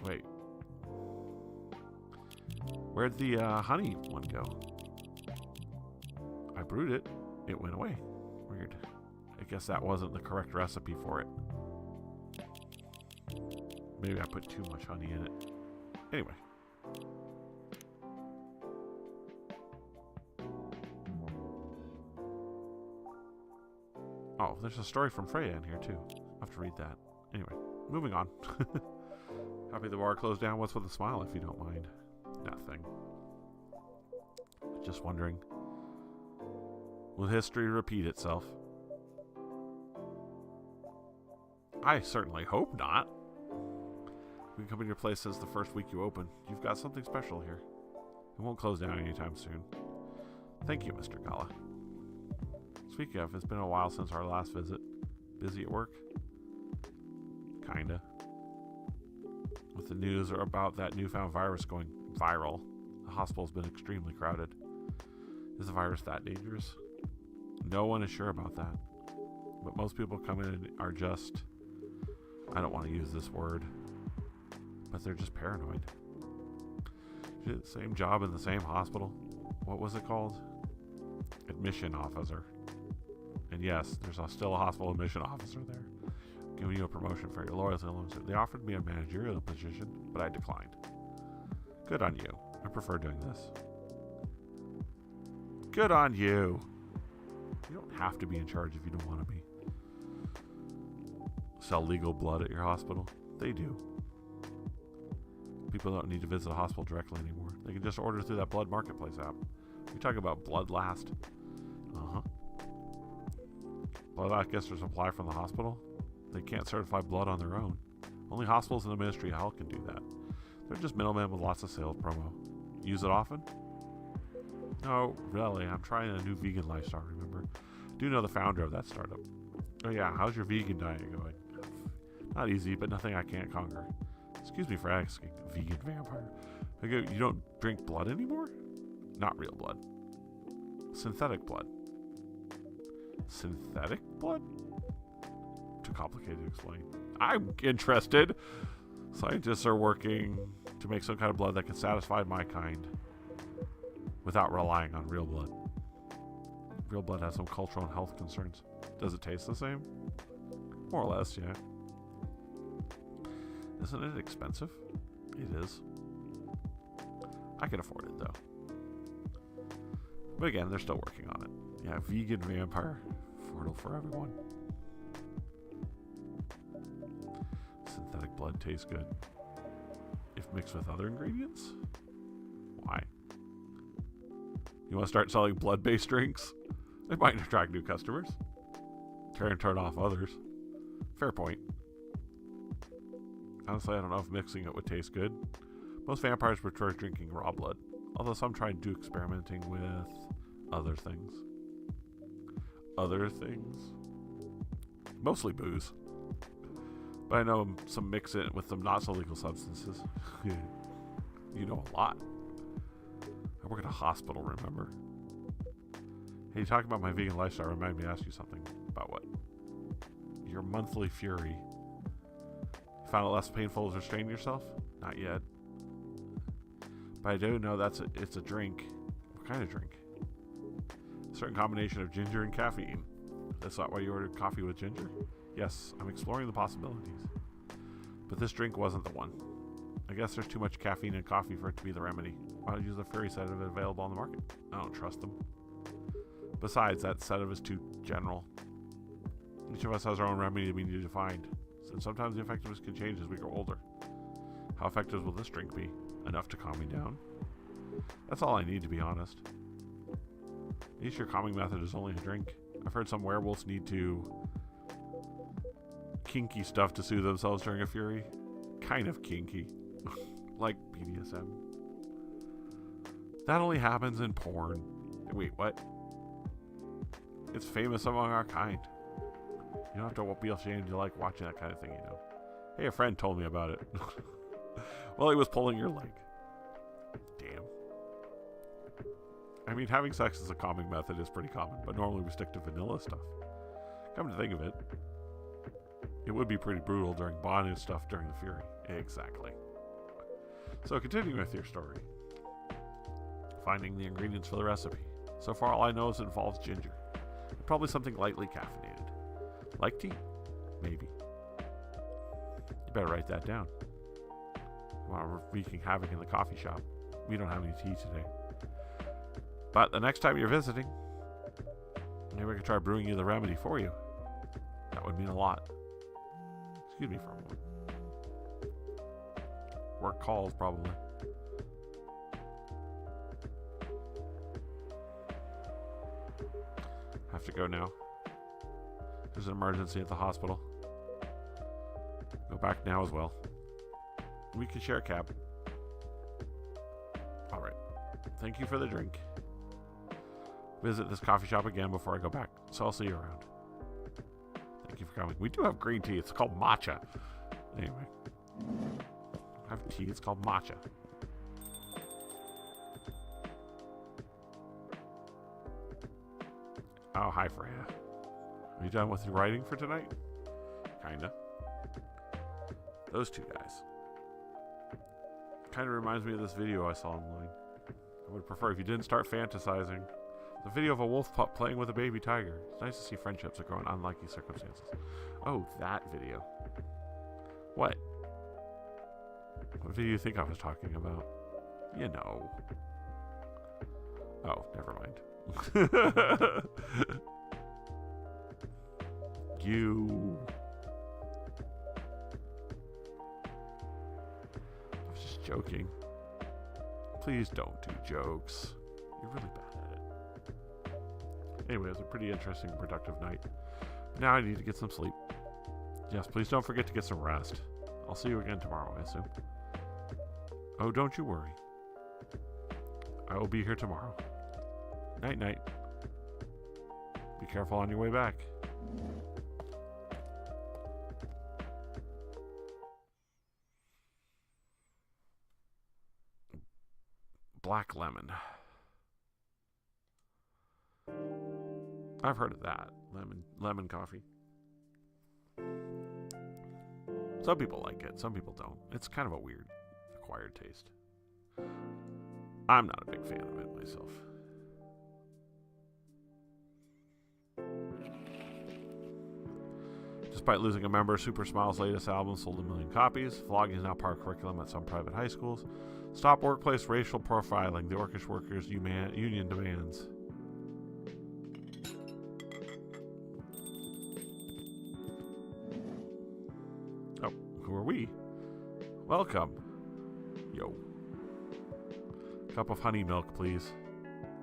Wait. Where'd the honey one go? I brewed it. It went away. Weird. I guess that wasn't the correct recipe for it. Maybe I put too much honey in it. Anyway. Oh, there's a story from Freya in here too. I'll have to read that. Anyway, moving on. Happy the bar closed down. What's with a smile, if you don't mind? Nothing. Just wondering. Will history repeat itself? I certainly hope not. We can come in your place since the first week you open. You've got something special here. It won't close down anytime soon. Thank you, Mr. Gala. Speaking of, it's been a while since our last visit. Busy at work? Kinda. With the news about that newfound virus going viral, the hospital's been extremely crowded. Is the virus that dangerous? No one is sure about that. But most people come in and are just... I don't want to use this word. But they're just paranoid. She did the same job in the same hospital. What was it called? Admission officer. And yes, there's still a hospital admission officer there. Giving you a promotion for your loyalty. They offered me a managerial position, but I declined. Good on you. I prefer doing this. Good on you. You don't have to be in charge if you don't want to be. Sell legal blood at your hospital? They do. People don't need to visit the hospital directly anymore. They can just order through that blood marketplace app. We talk about blood last. Uh-huh. Blood last gets their supply from the hospital. They can't certify blood on their own. Only hospitals in the Ministry of Health can do that. They're just middlemen with lots of sales promo. Use it often? No, really. I'm trying a new vegan lifestyle, remember? Do know the founder of that startup. Oh yeah, how's your vegan diet going? Not easy, but nothing I can't conquer. Excuse me for asking, vegan vampire. Okay, you don't drink blood anymore? Not real blood. Synthetic blood. Synthetic blood? Too complicated to explain. I'm interested. Scientists are working to make some kind of blood that can satisfy my kind without relying on real blood. Real blood has some cultural and health concerns. Does it taste the same? More or less, yeah. Isn't it expensive? It is. I can afford it, though. But again, they're still working on it. Yeah, vegan vampire. Affordable for everyone. Synthetic blood tastes good. If mixed with other ingredients? Why? You want to start selling blood-based drinks? It might attract new customers. Turn off others. Fair point. Honestly, I don't know if mixing it would taste good. Most vampires prefer drinking raw blood, although some try to do experimenting with other things. Other things? Mostly booze. But I know some mix it with some not so legal substances. You know a lot. I work at a hospital, remember? Hey, talking about my vegan lifestyle reminded me to ask you something. About what? Your monthly fury. You found it less painful to restrain yourself? Not yet. But I do know it's a drink. What kind of drink? A certain combination of ginger and caffeine. That's not why you ordered coffee with ginger? Yes, I'm exploring the possibilities. But this drink wasn't the one. I guess there's too much caffeine in coffee for it to be the remedy. Why don't you use the Fury sedative available on the market? I don't trust them. Besides, that sedative is too general. Each of us has our own remedy we need to find, and sometimes the effectiveness can change as we grow older. How effective will this drink be? Enough to calm me down? That's all I need, to be honest. At least your calming method is only a drink. I've heard some werewolves need to kinky stuff to soothe themselves during a fury. Kind of kinky. Like BDSM. That only happens in porn. Wait, what? It's famous among our kind. You don't have to be ashamed to like watching that kind of thing, you know. Hey, a friend told me about it. Well, he was pulling your leg. Damn. I mean, having sex as a calming method is pretty common, but normally we stick to vanilla stuff. Come to think of it, it would be pretty brutal during bondage stuff during the Fury. Exactly. So continuing with your story. Finding the ingredients for the recipe. So far all I know is it involves ginger. Probably something lightly caffeinated. Like tea? Maybe. You better write that down. While we're wreaking havoc in the coffee shop. We don't have any tea today. But the next time you're visiting, maybe I can try brewing you the remedy for you. That would mean a lot. Excuse me for a moment. Work calls, probably. Have to go now. There's an emergency at the hospital. Go back now as well. We can share a cab. Alright. Thank you for the drink. Visit this coffee shop again before I go back, so I'll see you around. Thank you for coming. We do have green tea. It's called matcha. Anyway. I have tea. It's called matcha. Oh, hi, Freya. Are you done with your writing for tonight? Kinda. Those two guys. Kinda reminds me of this video I saw online. I would prefer if you didn't start fantasizing. It's a video of a wolf pup playing with a baby tiger. It's nice to see friendships that grow in unlikely circumstances. Oh, that video. What? What video do you think I was talking about? You know. Oh, never mind. You. I was just joking. Please don't do jokes. You're really bad at it. Anyway, it was a pretty interesting, productive night. Now I need to get some sleep. Yes, please don't forget to get some rest. I'll see you again tomorrow, I assume. Oh, don't you worry. I will be here tomorrow. Night, night. Be careful on your way back. Black lemon. I've heard of that. Lemon coffee. Some people like it, some people don't. It's kind of a weird acquired taste. I'm not a big fan of it myself. Despite losing a member, Super Smile's latest album sold 1 million copies. Vlogging is now part of curriculum at some private high schools. Stop workplace racial profiling. The Orcish Workers Union demands. Oh, who are we? Welcome. Yo. Cup of honey milk, please.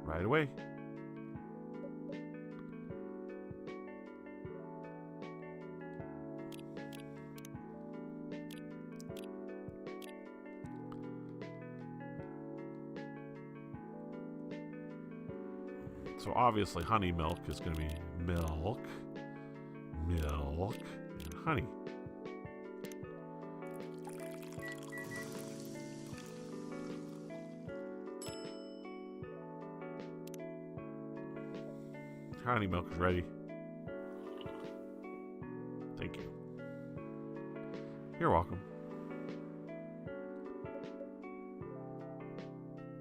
Right away. So obviously honey milk is going to be milk, and honey. Honey milk is ready. Thank you. You're welcome.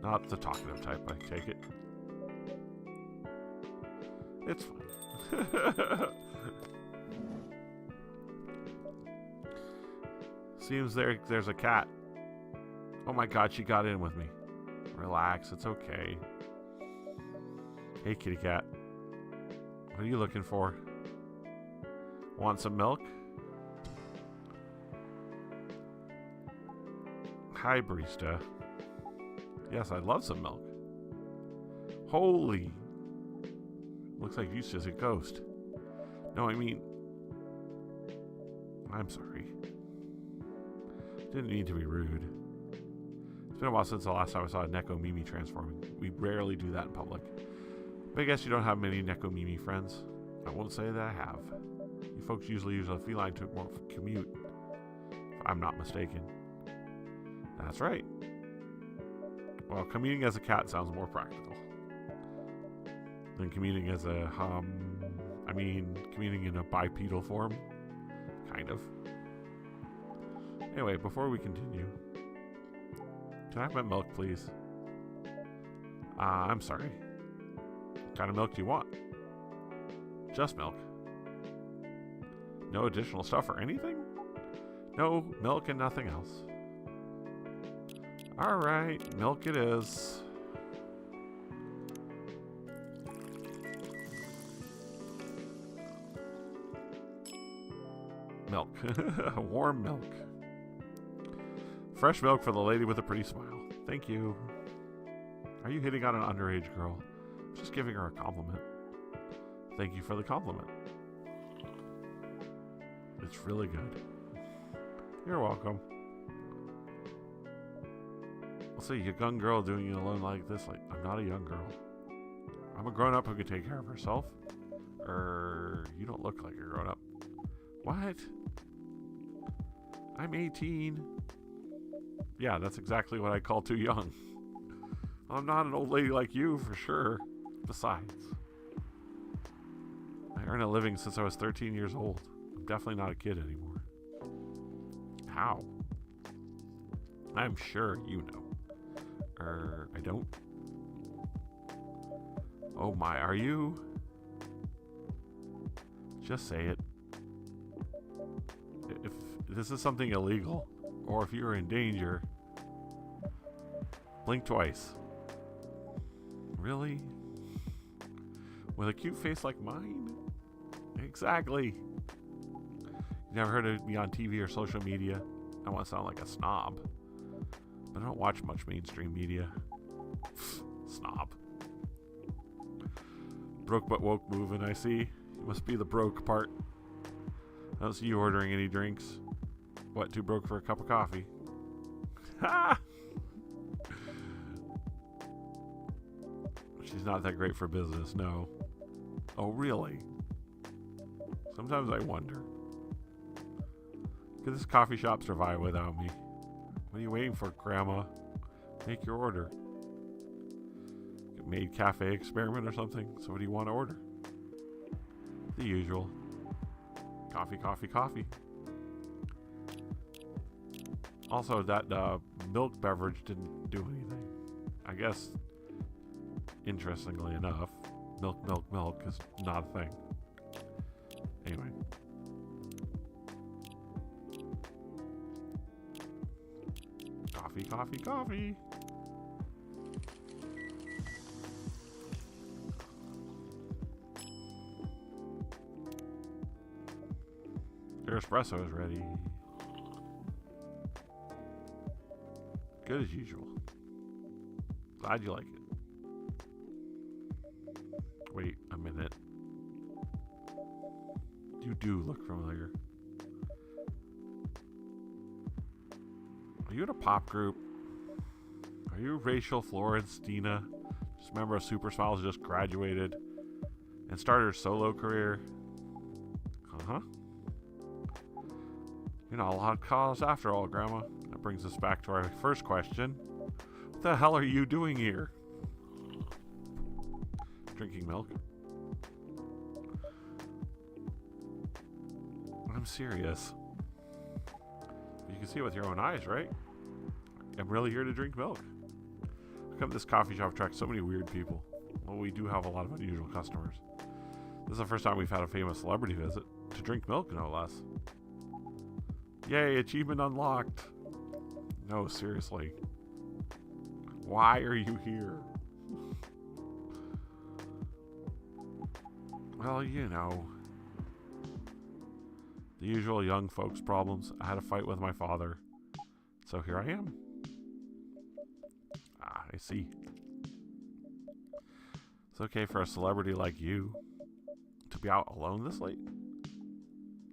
Not the talkative type, I take it. It's fine. Seems there's a cat. Oh my god, she got in with me. Relax, it's okay. Hey, kitty cat. What are you looking for? Want some milk? Hi, barista. Yes, I'd love some milk. Holy. Looks like you're just a ghost. No, I mean... I'm sorry. Didn't mean to be rude. It's been a while since the last time I saw a Neko Mimi transforming. We rarely do that in public. But I guess you don't have many Neko Mimi friends. I won't say that I have. You folks usually use a feline to commute. If I'm not mistaken. That's right. Well, commuting as a cat sounds more practical. than commuting as a, commuting in a bipedal form. Kind of. Anyway, before we continue, can I have my milk, please? I'm sorry. What kind of milk do you want? Just milk. No additional stuff or anything? No, milk and nothing else. Alright, milk it is. Milk. Warm milk. Fresh milk for the lady with a pretty smile. Thank you. Are you hitting on an underage girl? Just giving her a compliment. Thank you for the compliment. It's really good. You're welcome. I'll say, a young girl doing it alone like this, like, I'm not a young girl. I'm a grown-up who can take care of herself. You don't look like a grown-up. What? I'm 18. Yeah, that's exactly what I call too young. I'm not an old lady like you, for sure. Besides, I earned a living since I was 13 years old. I'm definitely not a kid anymore. How? I'm sure you know. I don't. Oh my, are you? Just say it. If this is something illegal, or if you're in danger, blink twice. Really? With a cute face like mine? Exactly. You never heard of me on TV or social media? I want to sound like a snob. But I don't watch much mainstream media. Snob. Broke but woke moving, I see. It must be the broke part. I don't see you ordering any drinks. What, too broke for a cup of coffee? Ha! She's not that great for business, no. Oh, really? Sometimes I wonder. Could this coffee shop survive without me? What are you waiting for, Grandma? Make your order. Made cafe experiment or something? So what do you want to order? The usual. Coffee, coffee, coffee. Also, that milk beverage didn't do anything. I guess, interestingly enough, milk, milk, milk is not a thing. Anyway. Coffee, coffee, coffee. Your espresso is ready. Good as usual. Glad you like it. Wait a minute. You do look familiar. Are you in a pop group? Are you Rachel Florence Dina? Just a member of Super Smiles, just graduated and started her solo career? Uh-huh. You're not a lot of cause after all, Grandma. That brings us back to our first question. What the hell are you doing here? Drinking milk? I'm serious. You can see it with your own eyes, right? I'm really here to drink milk. How come this coffee shop attracts so many weird people? Well, we do have a lot of unusual customers. This is the first time we've had a famous celebrity visit. To drink milk, no less. Yay, achievement unlocked. No, seriously. Why are you here? Well, you know. The usual young folks problems. I had a fight with my father. So here I am. Ah, I see. It's okay for a celebrity like you to be out alone this late.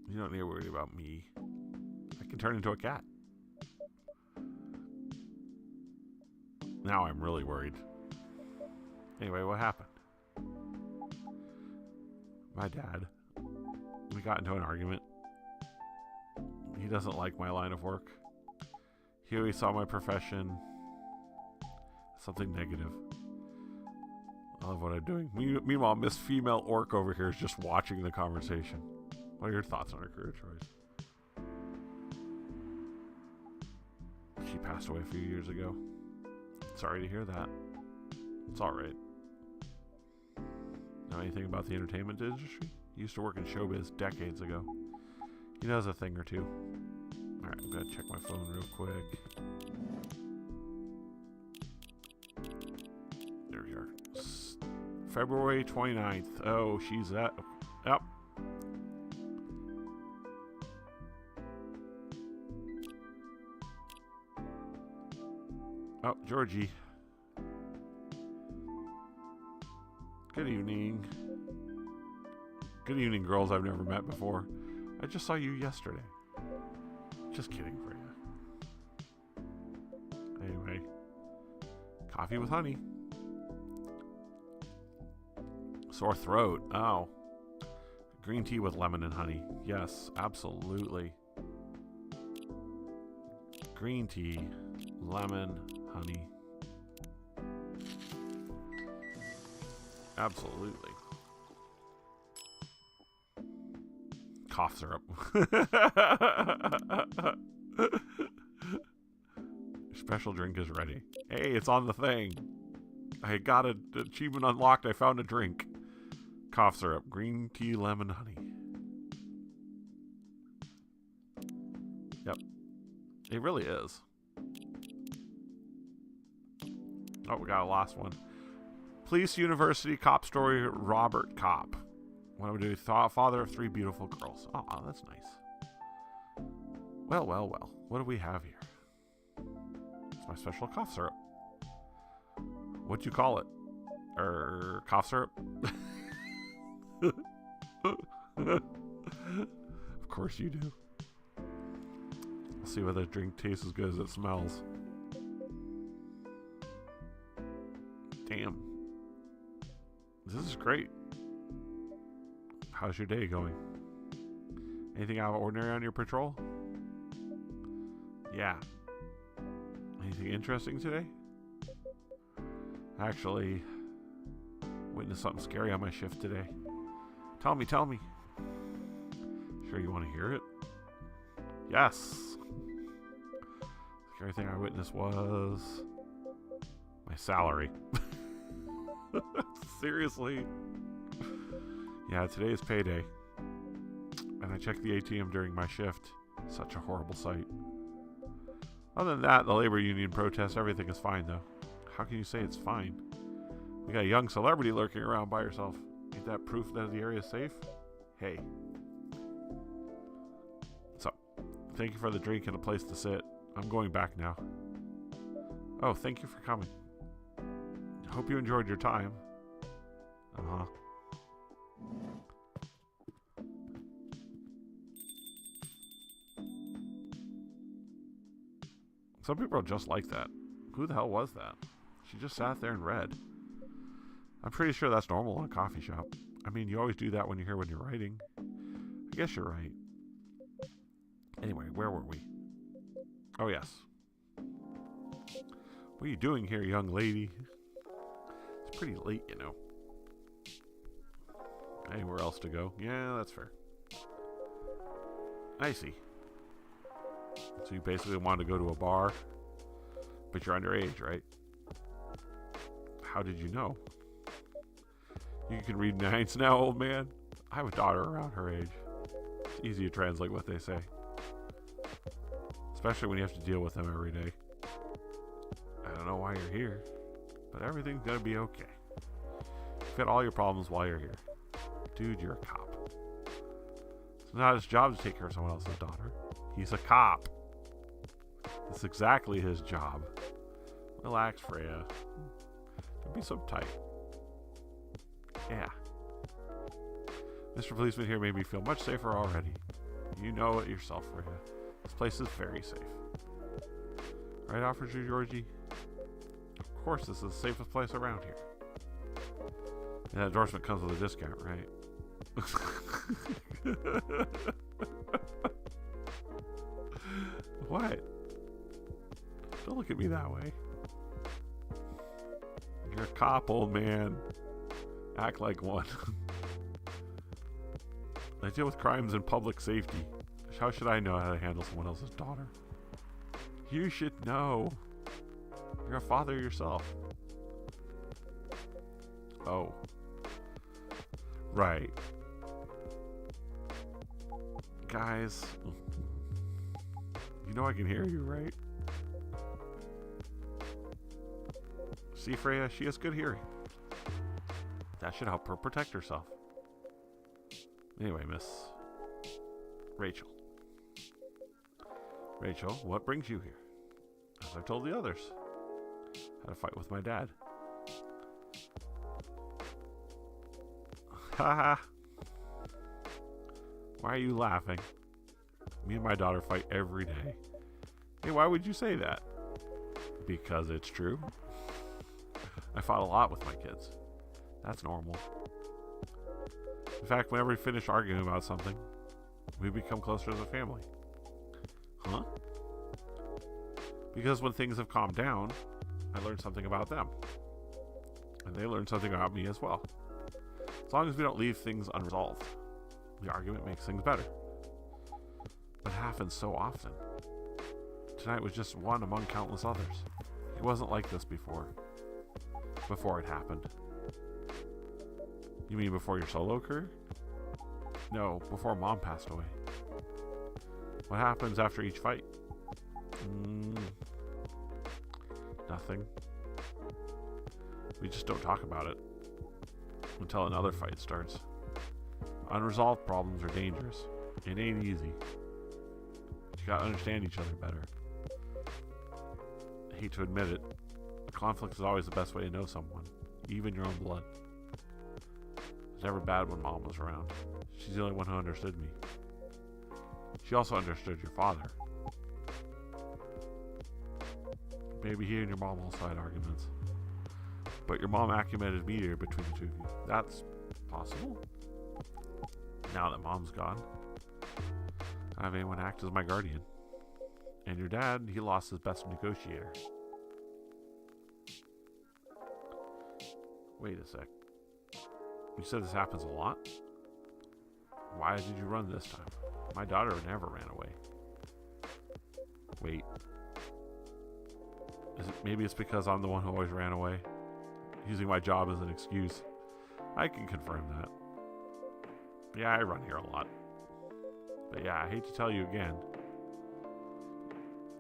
You don't need to worry about me. I can turn into a cat. Now I'm really worried. Anyway, what happened? My dad. We got into an argument. He doesn't like my line of work. He always saw my profession as something negative. I love what I'm doing. Meanwhile, Miss Female Orc over here is just watching the conversation. What are your thoughts on her career choice? She passed away a few years ago. Sorry to hear that. It's alright. Know anything about the entertainment industry? He used to work in showbiz decades ago. He knows a thing or two. Alright, I'm gonna check my phone real quick. There we are. February 29th. Oh, she's at... Yep. Oh, Georgie. Good evening. Good evening, girls I've never met before. I just saw you yesterday. Just kidding for you. Anyway. Coffee with honey. Sore throat. Oh. Green tea with lemon and honey. Yes, absolutely. Green tea, lemon, honey. Absolutely. Cough syrup. Your special drink is ready. Hey, it's on the thing. I got an achievement unlocked. I found a drink. Cough syrup. Green tea, lemon, honey. Yep. It really is. Oh, we got a last one. Police University Cop Story, Robert Cop. What am I doing? Father of 3 beautiful girls. Oh, that's nice. Well, well, well. What do we have here? It's my special cough syrup. What'd you call it? Cough syrup? Of course you do. Let's see whether the drink tastes as good as it smells. Damn. This is great. How's your day going? Anything out of ordinary on your patrol? Yeah. Anything interesting today? Actually, witnessed something scary on my shift today. Tell me. Sure you want to hear it? Yes. Scary thing I witnessed was my salary. Seriously. Yeah, today is payday. And I checked the ATM during my shift. Such a horrible sight. Other than that, the labor union protests, everything is fine though. How can you say it's fine? We got a young celebrity lurking around by herself. Ain't that proof that the area is safe? Hey. So, thank you for the drink and a place to sit. I'm going back now. Oh, thank you for coming. Hope you enjoyed your time. Uh-huh. Some people are just like that. Who the hell was that? She just sat there and read. I'm pretty sure that's normal in a coffee shop. I mean, you always do that when you're writing. I guess you're right. Anyway, where were we? Oh, yes. What are you doing here, young lady? It's pretty late, you know. Anywhere else to go? Yeah, that's fair. I see. So you basically want to go to a bar, but you're underage, right? How did you know? You can read minds now, old man. I have a daughter around her age. It's easy to translate what they say. Especially when you have to deal with them every day. I don't know why you're here, but everything's gonna be okay. You've got all your problems while you're here. Dude, you're a cop. It's not his job to take care of someone else's daughter. He's a cop. That's exactly his job. Relax, Freya. Don't be so tight. Yeah. Mr. Policeman here made me feel much safer already. You know it yourself, Freya. This place is very safe. Right, Officer Georgie? Of course, this is the safest place around here. And that endorsement comes with a discount, right? What? Don't look at me that way. You're a cop, old man. Act like one. I deal with crimes and public safety. How should I know how to handle someone else's daughter? You should know. You're a father yourself. Oh. Right. Guys. You know I can hear you, right? See, Freya, she has good hearing. That should help her protect herself. Anyway, Miss Rachel. Rachel, what brings you here? As I've told the others. Had a fight with my dad. Haha. Why are you laughing? Me and my daughter fight every day. Hey, why would you say that? Because it's true. I fought a lot with my kids. That's normal. In fact, whenever we finish arguing about something, we become closer as a family. Huh? Because when things have calmed down, I learn something about them. And they learn something about me as well. As long as we don't leave things unresolved, the argument makes things better. But it happens so often. Tonight was just one among countless others. It wasn't like this before. Before it happened. You mean before your solo career? No, before Mom passed away. What happens after each fight? Nothing. We just don't talk about it until another fight starts. Unresolved problems are dangerous. It ain't easy. You gotta understand each other better. I hate to admit it, conflict is always the best way to know someone, even your own blood. It was never bad when Mom was around. She's the only one who understood me. She also understood your father. Maybe he and your mom also had arguments. But your mom acumen mediator between the two of you. That's possible? Now that Mom's gone, I have anyone act as my guardian. And your dad, he lost his best negotiator. Wait a sec. You said this happens a lot? Why did you run this time? My daughter never ran away. Wait. Maybe it's because I'm the one who always ran away, using my job as an excuse. I can confirm that. Yeah, I run here a lot. But yeah, I hate to tell you again.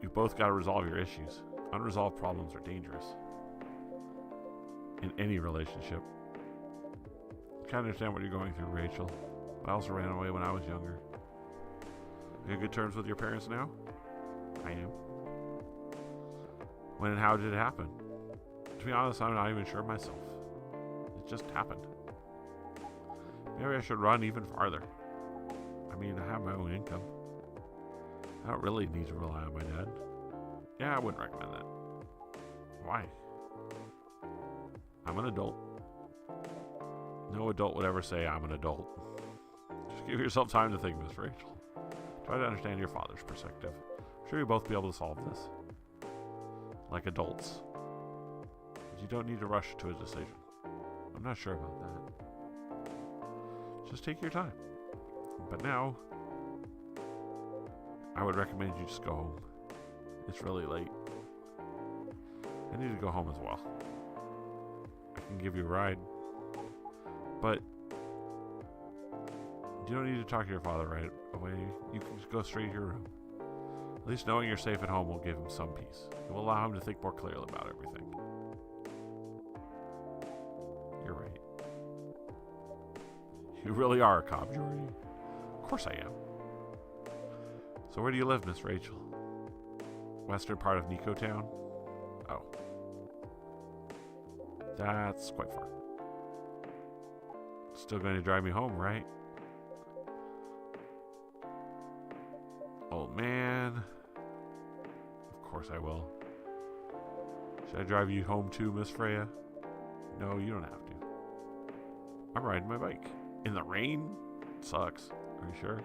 You both got to resolve your issues. Unresolved problems are dangerous. In any relationship. I can understand what you're going through, Rachel. I also ran away when I was younger. Are you on good terms with your parents now? I am. When and how did it happen? To be honest, I'm not even sure myself. It just happened. Maybe I should run even farther. I mean, I have my own income. I don't really need to rely on my dad. Yeah, I wouldn't recommend that. Why? I'm an adult. No adult would ever say I'm an adult. Just give yourself time to think, Miss Rachel. Try to understand your father's perspective. I'm sure you'll both be able to solve this. Like adults. But you don't need to rush to a decision. I'm not sure about that. Just take your time. But now, I would recommend you just go home. It's really late. I need to go home as well. I can give you a ride. But you don't need to talk to your father right away. You can just go straight to your room. At least knowing you're safe at home will give him some peace. It will allow him to think more clearly about everything. You're right. You really are a cop, Jordy. Of course I am. So where do you live, Miss Rachel? Western part of Nico Town? Oh. That's quite far. Still going to drive me home, right? Old man. Of course I will. Should I drive you home too, Miss Freya? No, you don't have to. I'm riding my bike. In the rain? Sucks. Are you sure?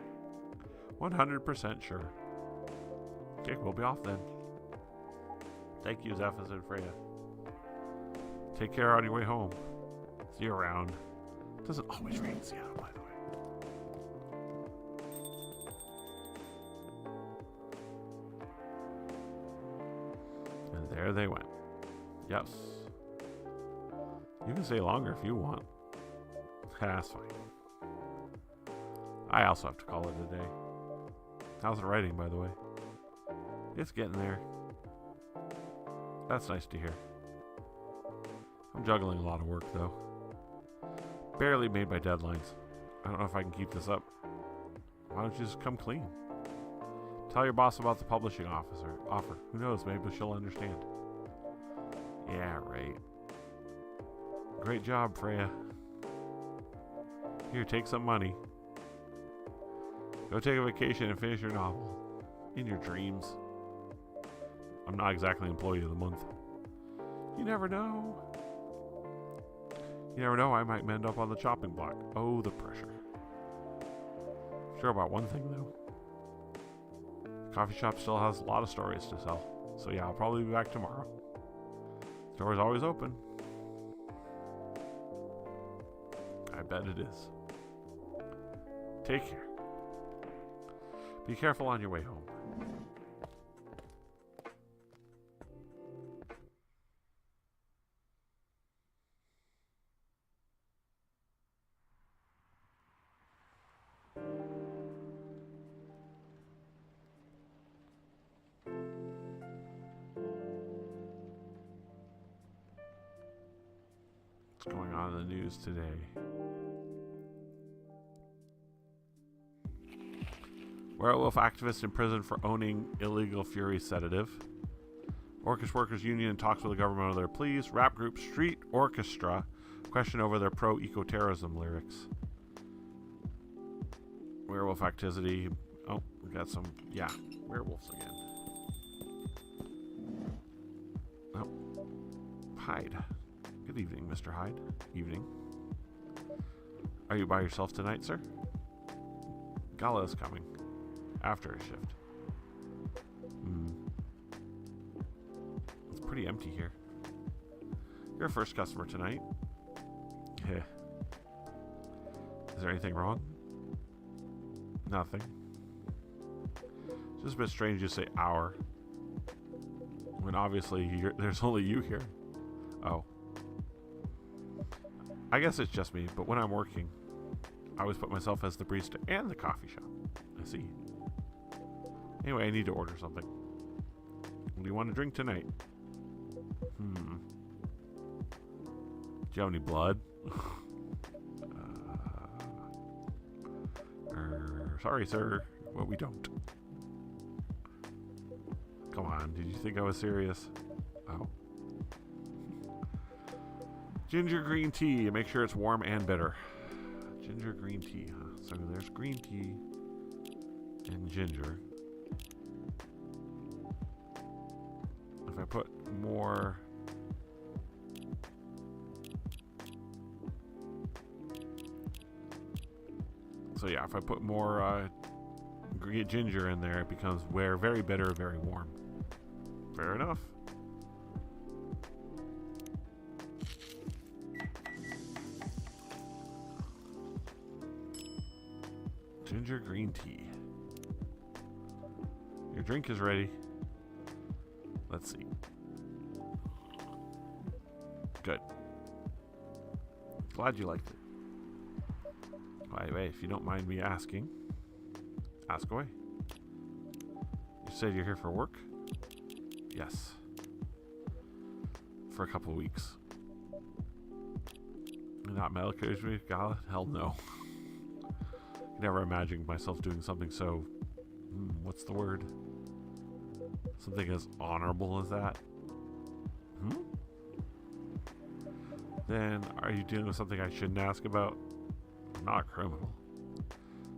100% sure. Okay, we'll be off then. Thank you, Zephus and Freya. Take care on your way home. See you around. Doesn't always rain in Seattle, by the way. And there they went. Yes. You can stay longer if you want. That's fine. I also have to call it a day. How's the writing, by the way? It's getting there. That's nice to hear. I'm juggling a lot of work, though. Barely made my deadlines. I don't know if I can keep this up. Why don't you just come clean? Tell your boss about the publishing offer. Who knows, maybe she'll understand. Yeah, right. Great job, Freya. Here, take some money. Go take a vacation and finish your novel. In your dreams. I'm not exactly employee of the month. You never know. You never know, I might end up on the chopping block. Oh, the pressure. Sure about one thing, though. The coffee shop still has a lot of stories to sell. So yeah, I'll probably be back tomorrow. The door's always open. I bet it is. Take care. Be careful on your way home. What's going on in the news today? Werewolf activist in prison for owning illegal Fury sedative. Orcish Workers Union talks with the government on their pleas. Rap group Street Orchestra question over their pro-eco-terrorism lyrics. Werewolf activity. Oh, we got some, yeah, werewolves again. Oh, Hyde. Good evening, Mr. Hyde. Evening. Are you by yourself tonight, sir? Gala is coming. After a shift. It's pretty empty here. You're our first customer tonight. Heh. Is there anything wrong? Nothing. It's just a bit strange you say our. When obviously there's only you here. Oh. I guess it's just me, but when I'm working, I always put myself as the barista and the coffee shop. I see. Anyway, I need to order something. What do you want to drink tonight? Do you have any blood? Sorry, sir. Well, we don't. Come on, did you think I was serious? Oh. Ginger green tea. Make sure it's warm and bitter. Ginger green tea, huh? So there's green tea and ginger. If I put more... So yeah, if I put more ginger in there, it becomes very bitter, very warm. Fair enough. Ginger green tea. Your drink is ready. Let's see. Good. Glad you liked it. By the way, if you don't mind me asking, ask away. You said you're here for work? Yes. For a couple of weeks. Not medical gala? Hell no. I never imagined myself doing something so... what's the word? Something as honorable as that? Then, are you dealing with something I shouldn't ask about? I'm not a criminal.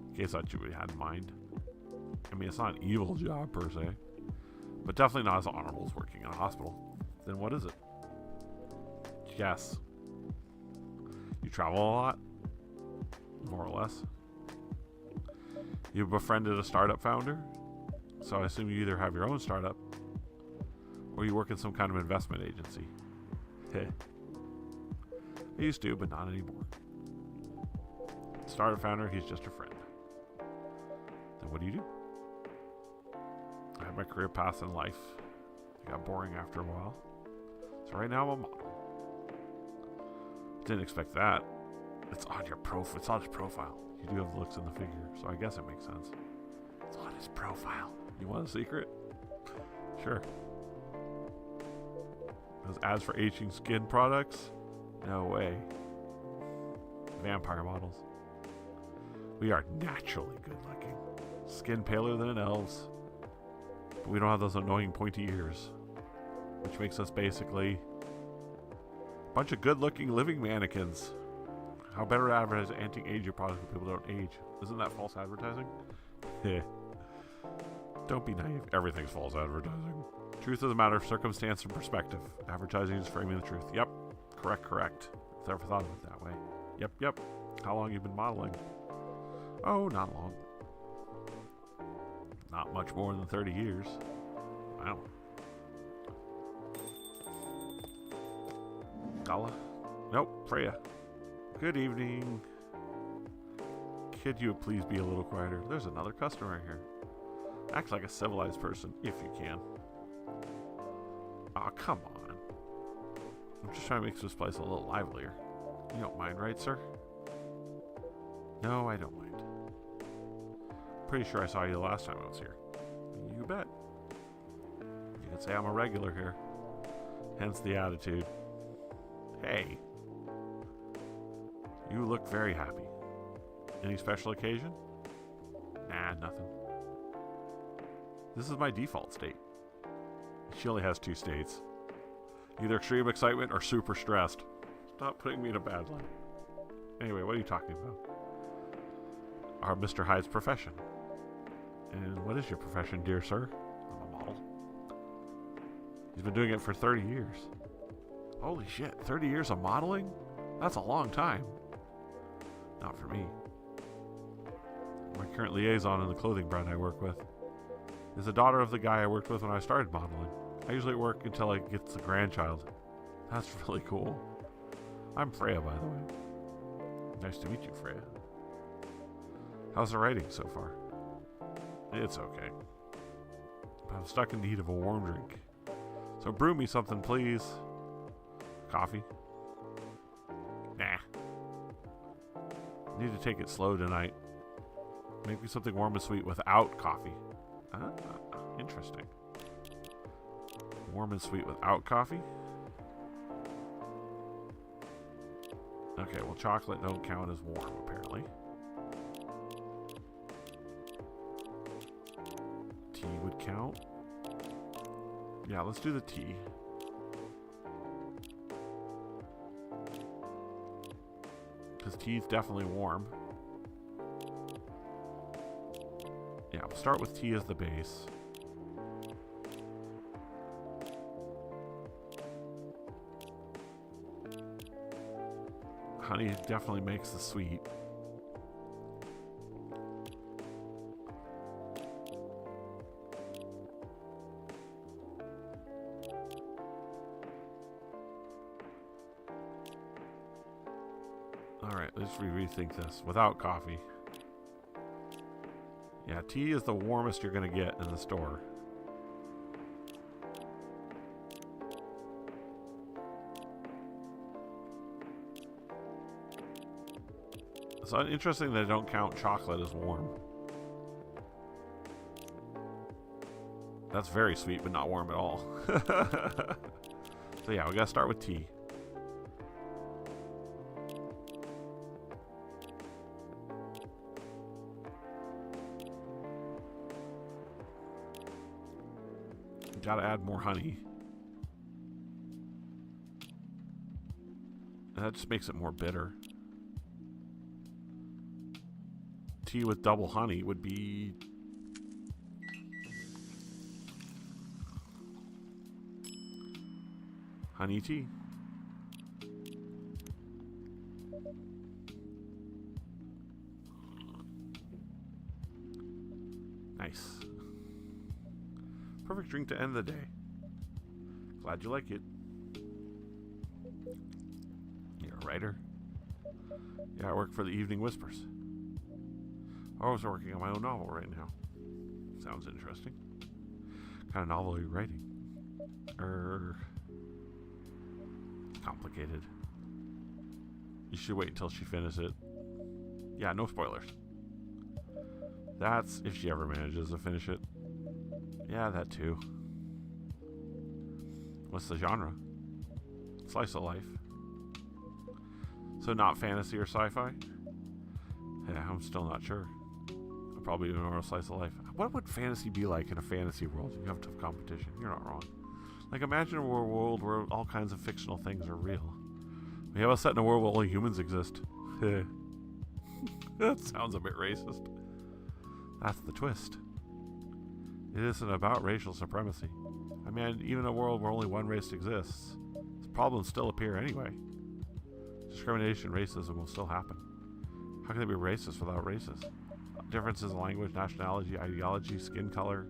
In case that's what you had in mind. I mean, it's not an evil job, per se. But definitely not as honorable as working in a hospital. Then what is it? Yes. You travel a lot? More or less. You befriended a startup founder? So I assume you either have your own startup or you work in some kind of investment agency. Heh. I used to, but not anymore. Startup founder, he's just a friend. Then what do? I had my career path in life. It got boring after a while. So right now I'm a model. Didn't expect that. It's on your profile. It's on his profile. You do have looks in the figure, so I guess it makes sense. It's on his profile. You want a secret? Sure. Those ads for aging skin products? No way. Vampire models. We are naturally good looking. Skin paler than an elf's. But we don't have those annoying pointy ears. Which makes us basically a bunch of good looking living mannequins. How better to advertise anti-age your product when people don't age? Isn't that false advertising? Don't be naive. Everything's false advertising. Truth of the matter, circumstance, and perspective. Advertising is framing the truth. Yep. Correct. I've never thought of it that way. Yep. How long you been modeling? Oh, not long. Not much more than 30 years. Wow. Gala? Nope, Freya. Good evening. Could you please be a little quieter? There's another customer here. Act like a civilized person, if you can. Aw, come on. I'm just trying to make this place a little livelier. You don't mind, right, sir? No, I don't mind. Pretty sure I saw you the last time I was here. You bet. You can say I'm a regular here. Hence the attitude. Hey. You look very happy. Any special occasion? Nah, nothing. This is my default state. She only has 2 states. Either extreme excitement or super stressed. Stop putting me in a bad light. Anyway, what are you talking about? Our Mr. Hyde's profession. And what is your profession, dear sir? I'm a model. He's been doing it for 30 years. Holy shit, 30 years of modeling? That's a long time. Not for me. My current liaison in the clothing brand I work with is the daughter of the guy I worked with when I started modeling. I usually work until I get the grandchild. That's really cool. I'm Freya, by the way. Nice to meet you, Freya. How's the writing so far? It's okay. But I'm stuck in need of a warm drink. So brew me something, please. Coffee? Nah. Need to take it slow tonight. Make me something warm and sweet without coffee. Interesting. Warm and sweet without coffee? Okay, well, chocolate don't count as warm, apparently. Tea would count. Yeah, let's do the tea. Because tea's definitely warm. Yeah, we'll start with tea as the base. Honey definitely makes the sweet. Alright, let's rethink this. Without coffee. Yeah, tea is the warmest you're going to get in the store. It's interesting that they don't count chocolate as warm. That's very sweet, but not warm at all. So yeah, we gotta start with tea. Gotta add more honey. And that just makes it more bitter. Tea with double honey would be honey tea. Nice. Perfect drink to end the day. Glad you like it. You're a writer. Yeah, I work for the Evening Whispers. I was working on my own novel right now. Sounds interesting. What kind of novel are you writing? It's complicated. You should wait until she finishes it. Yeah, no spoilers. That's if she ever manages to finish it. Yeah, that too. What's the genre? Slice of life. So not fantasy or sci-fi? Yeah, I'm still not sure. I'll probably do a slice of life. What would fantasy be like in a fantasy world? You have tough competition. You're not wrong. Like, imagine a world where all kinds of fictional things are real. We have us set in a world where only humans exist. That sounds a bit racist. That's the twist. It isn't about racial supremacy. I mean, even a world where only one race exists, problems still appear anyway. Discrimination, racism will still happen. How can they be racist without races? Differences in language, nationality, ideology, skin color.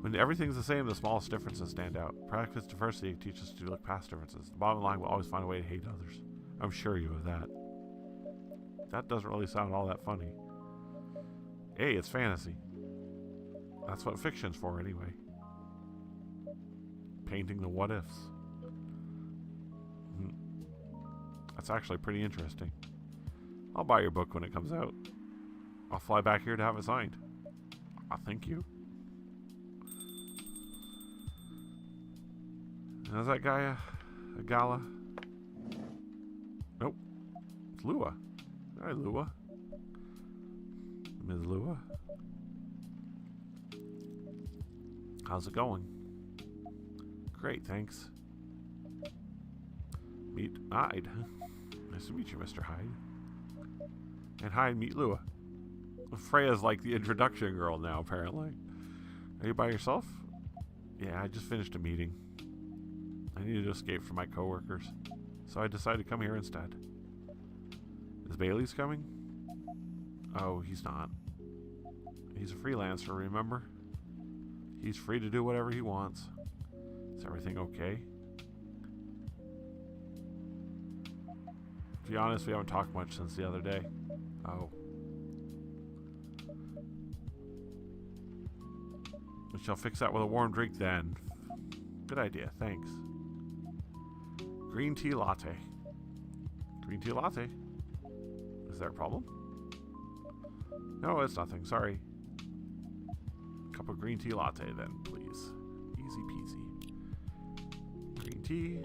When everything's the same, the smallest differences stand out. Practice diversity teaches us to look past differences. The bottom line will always find a way to hate others. I'm sure you of that. That doesn't really sound all that funny. Hey, it's fantasy. That's what fiction's for anyway. Painting the what-ifs. That's actually pretty interesting. I'll buy your book when it comes out. I'll fly back here to have it signed. Thank you. Is that guy a gala? Nope. It's Lua. Hi, Lua. Ms. Lua. How's it going? Great, thanks. Meet Hyde. Nice to meet you, Mr. Hyde. And Hyde, meet Lua. Freya's like the introduction girl now, apparently. Are you by yourself? Yeah, I just finished a meeting. I needed to escape from my coworkers, so I decided to come here instead. Is Bailey's coming? Oh, he's not. He's a freelancer, remember? He's free to do whatever he wants. Is everything okay? To be honest, we haven't talked much since the other day. Oh. We shall fix that with a warm drink then. Good idea, thanks. Green tea latte. Green tea latte? Is there a problem? No, it's nothing, sorry. Cup of green tea latte then, please. Easy peasy. Green tea.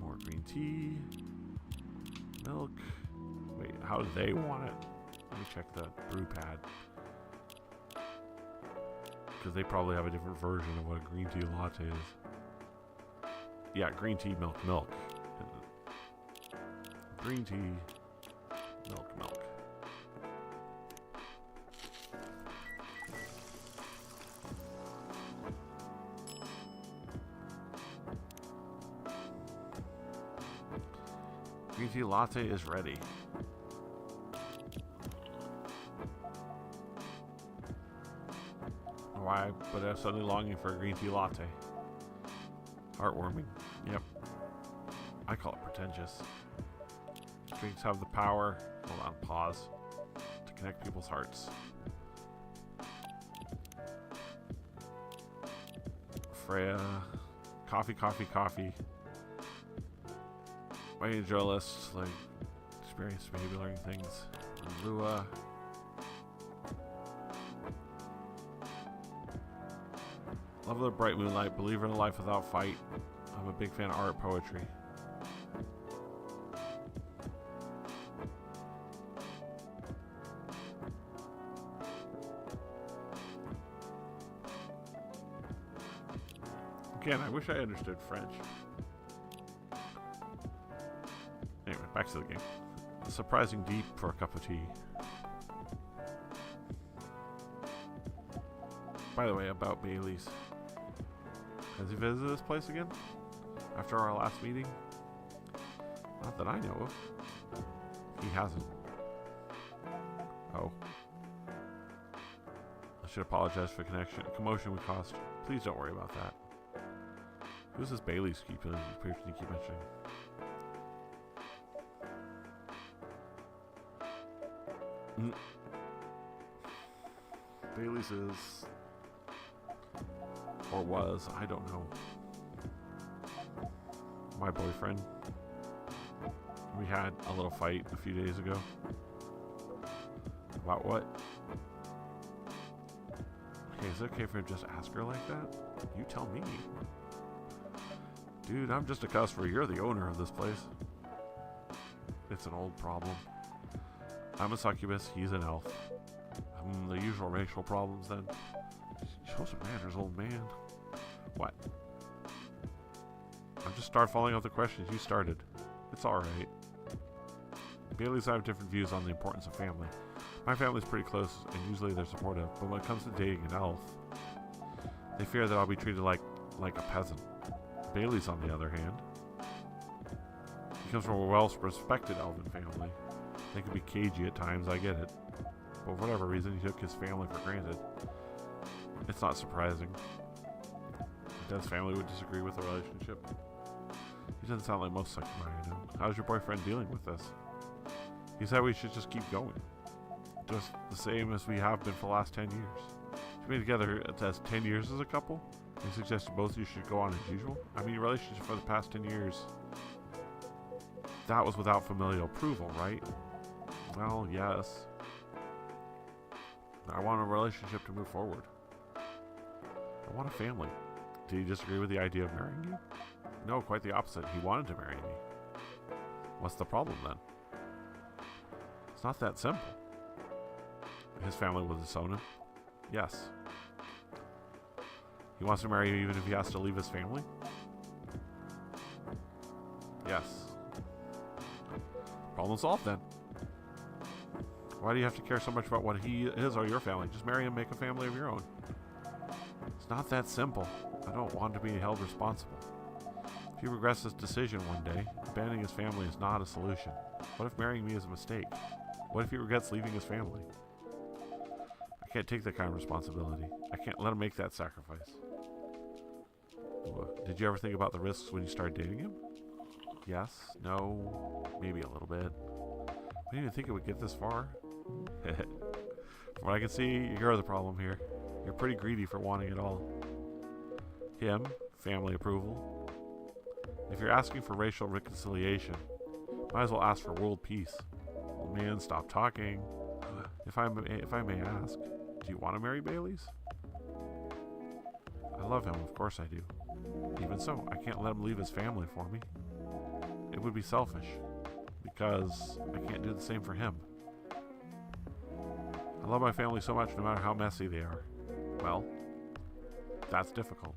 More green tea. Milk. Wait, how do they want it? Let me check the brew pad. Because they probably have a different version of what a green tea latte is. Yeah, green tea, milk, milk. Green tea, milk, milk. Green tea latte is ready. Why? But I'm suddenly longing for a green tea latte. Heartwarming. Yep. I call it pretentious. Drinks have the power. Hold on, pause. To connect people's hearts. Freya. Coffee, coffee, coffee. My enjoy list, like experience, maybe learning things. Lua. Love the bright moonlight. Believer in a life without fight. I'm a big fan of art, poetry. Again, I wish I understood French. Anyway, back to the game. Surprising deep for a cup of tea. By the way, about Bailey's. Has he visited this place again? After our last meeting? Not that I know of. He hasn't. Oh. I should apologize for the commotion we caused. Please don't worry about that. Who's this Bailey's person you keep mentioning? Mm. Bailey's is, or was, I don't know, my boyfriend. We had a little fight a few days ago. About what? Hey, is it okay if I just ask her like that? You tell me. Dude, I'm just a customer. You're the owner of this place. It's an old problem. I'm a succubus. He's an elf. The usual racial problems then. Show some manners, old man. What? I just start following up the questions you started. It's alright. Bailey's have different views on the importance of family. My family's pretty close, and usually they're supportive, but when it comes to dating an elf, they fear that I'll be treated like a peasant. Bailey's, on the other hand, he comes from a well-respected elven family. They can be cagey at times, I get it. But for whatever reason, he took his family for granted. It's not surprising. Dad's family would disagree with the relationship. He doesn't sound like most succubi I know. How's your boyfriend dealing with this? He said we should just keep going. Just the same as we have been for the last 10 years. We've been together as 10 years as a couple. He suggested both of you should go on as usual. I mean, your relationship for the past 10 years, that was without familial approval, right? Well, yes. I want a relationship to move forward. I want a family. Did he disagree with the idea of marrying you? No, quite the opposite. He wanted to marry me. What's the problem then? It's not that simple. His family will disown him? Yes. He wants to marry you even if he has to leave his family? Yes. Problem solved then. Why do you have to care so much about what he is or your family? Just marry him, make a family of your own. It's not that simple. I don't want to be held responsible. If he regrets this decision one day, abandoning his family is not a solution. What if marrying me is a mistake? What if he regrets leaving his family? I can't take that kind of responsibility. I can't let him make that sacrifice. Did you ever think about the risks when you started dating him? Yes, no, maybe a little bit. I didn't even think it would get this far. From what I can see, you're the problem here. You're pretty greedy for wanting it all. Him, family approval. If you're asking for racial reconciliation, might as well ask for world peace. Old man, stop talking. If I may ask, do you want to marry Bailey's? I love him, of course I do. Even so, I can't let him leave his family for me. It would be selfish, because I can't do the same for him. I love my family so much no matter how messy they are. Well, that's difficult.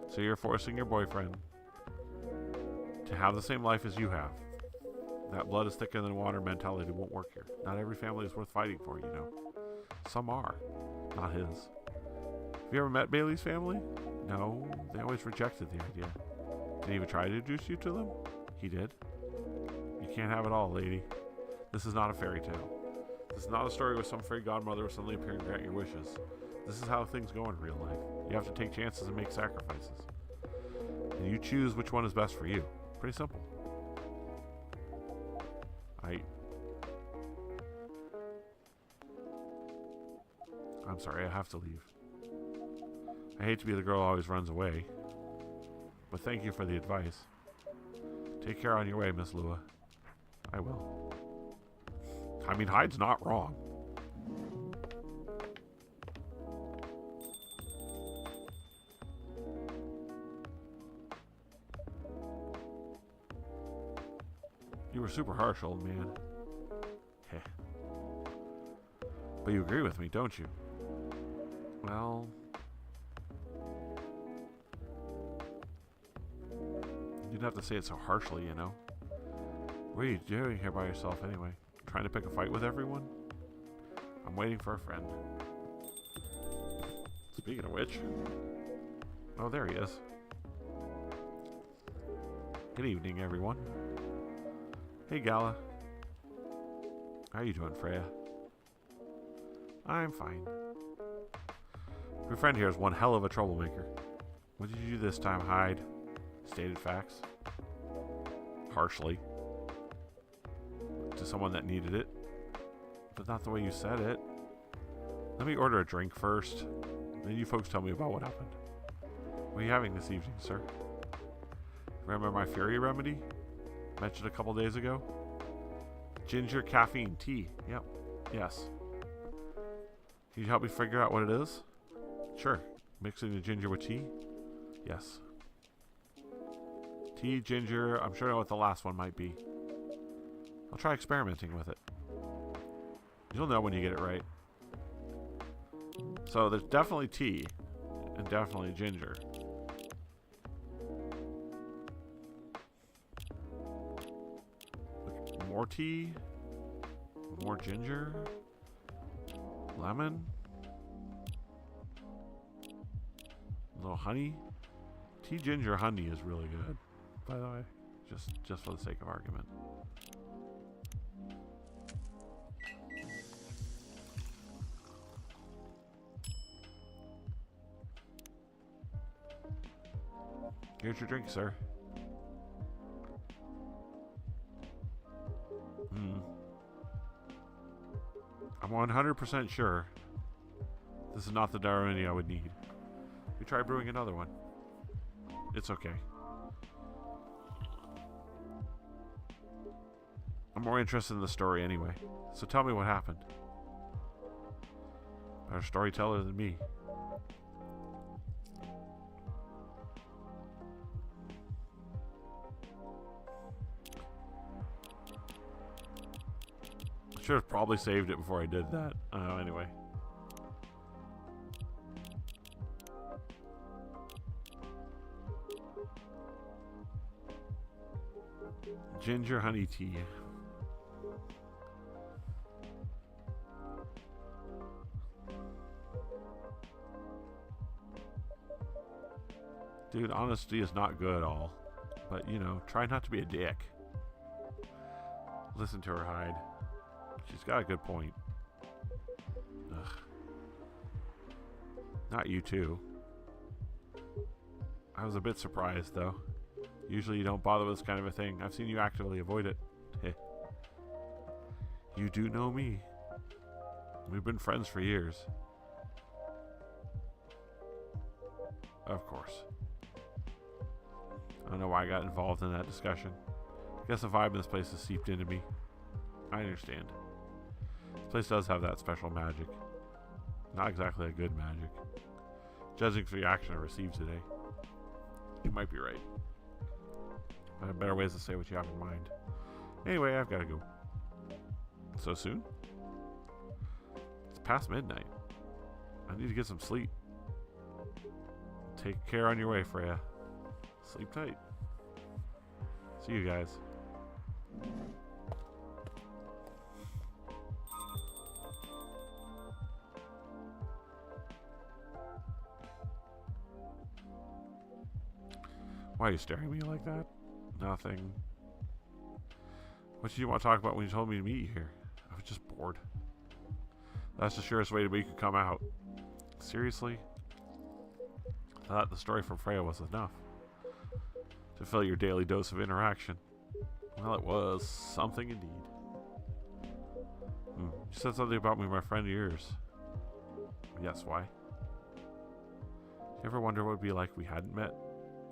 So you're forcing your boyfriend to have the same life as you have. That blood is thicker than water mentality won't work here. Not every family is worth fighting for, you know. Some are. Not his. Have you ever met Bailey's family? No, they always rejected the idea. Did he even try to introduce you to them? He did. You can't have it all, lady. This is not a fairy tale. This is not a story where some fairy godmother will suddenly appear and grant your wishes. This is how things go in real life. You have to take chances and make sacrifices. And you choose which one is best for you. Pretty simple. I'm sorry, I have to leave. I hate to be the girl who always runs away. But thank you for the advice. Take care on your way, Miss Lua. I will. I mean, Hyde's not wrong. You were super harsh, old man. Heh. But you agree with me, don't you? Well... you didn't have to say it so harshly, you know. What are you doing here by yourself anyway? Trying to pick a fight with everyone? I'm waiting for a friend. Speaking of which... oh, there he is. Good evening, everyone. Hey, Gala. How are you doing, Freya? I'm fine. Your friend here is one hell of a troublemaker. What did you do this time, Hyde? Stated facts. Harshly. To someone that needed it. but not the way you said it. Let me order a drink first. Then you folks tell me about what happened. What are you having this evening, sir? Remember my Fury remedy? Mentioned a couple days ago? Ginger caffeine tea. Yep. Yes. Can you help me figure out what it is? Sure. Mixing the ginger with tea? Yes. Tea, ginger. I'm sure I know what the last one might be. I'll try experimenting with it. You'll know when you get it right. So there's definitely tea. And definitely ginger. More tea. More ginger. Lemon. A little honey. Tea, ginger, honey is really good, by the way. Just for the sake of argument. Here's your drink, sir. I'm 100% sure this is not the Darwini I would need. We try brewing another one. It's okay. I'm more interested in the story anyway. So tell me what happened. Better storyteller than me. Should have probably saved it before I did that. Anyway. Ginger honey tea. Dude, honesty is not good at all. But, you know, try not to be a dick. Listen to her hide. She's got a good point. Ugh. Not you too. I was a bit surprised, though. Usually you don't bother with this kind of a thing. I've seen you actively avoid it. You do know me. We've been friends for years. Of course. I don't know why I got involved in that discussion. I guess the vibe in this place has seeped into me. I understand. This place does have that special magic. Not exactly a good magic. Judging from the action I received today. You might be right. I have better ways to say what you have in mind. Anyway, I've got to go. So soon? It's past midnight. I need to get some sleep. Take care on your way, Freya. Sleep tight. See you guys. Why are you staring at me like that? Nothing. What did you want to talk about when you told me to meet you here? I was just bored. That's the surest way to make you come out. Seriously? I thought the story from Freya was enough to fill your daily dose of interaction. Well, it was something indeed. You said something about me, my friend of yours. Yes, why? You ever wonder what it would be like if we hadn't met?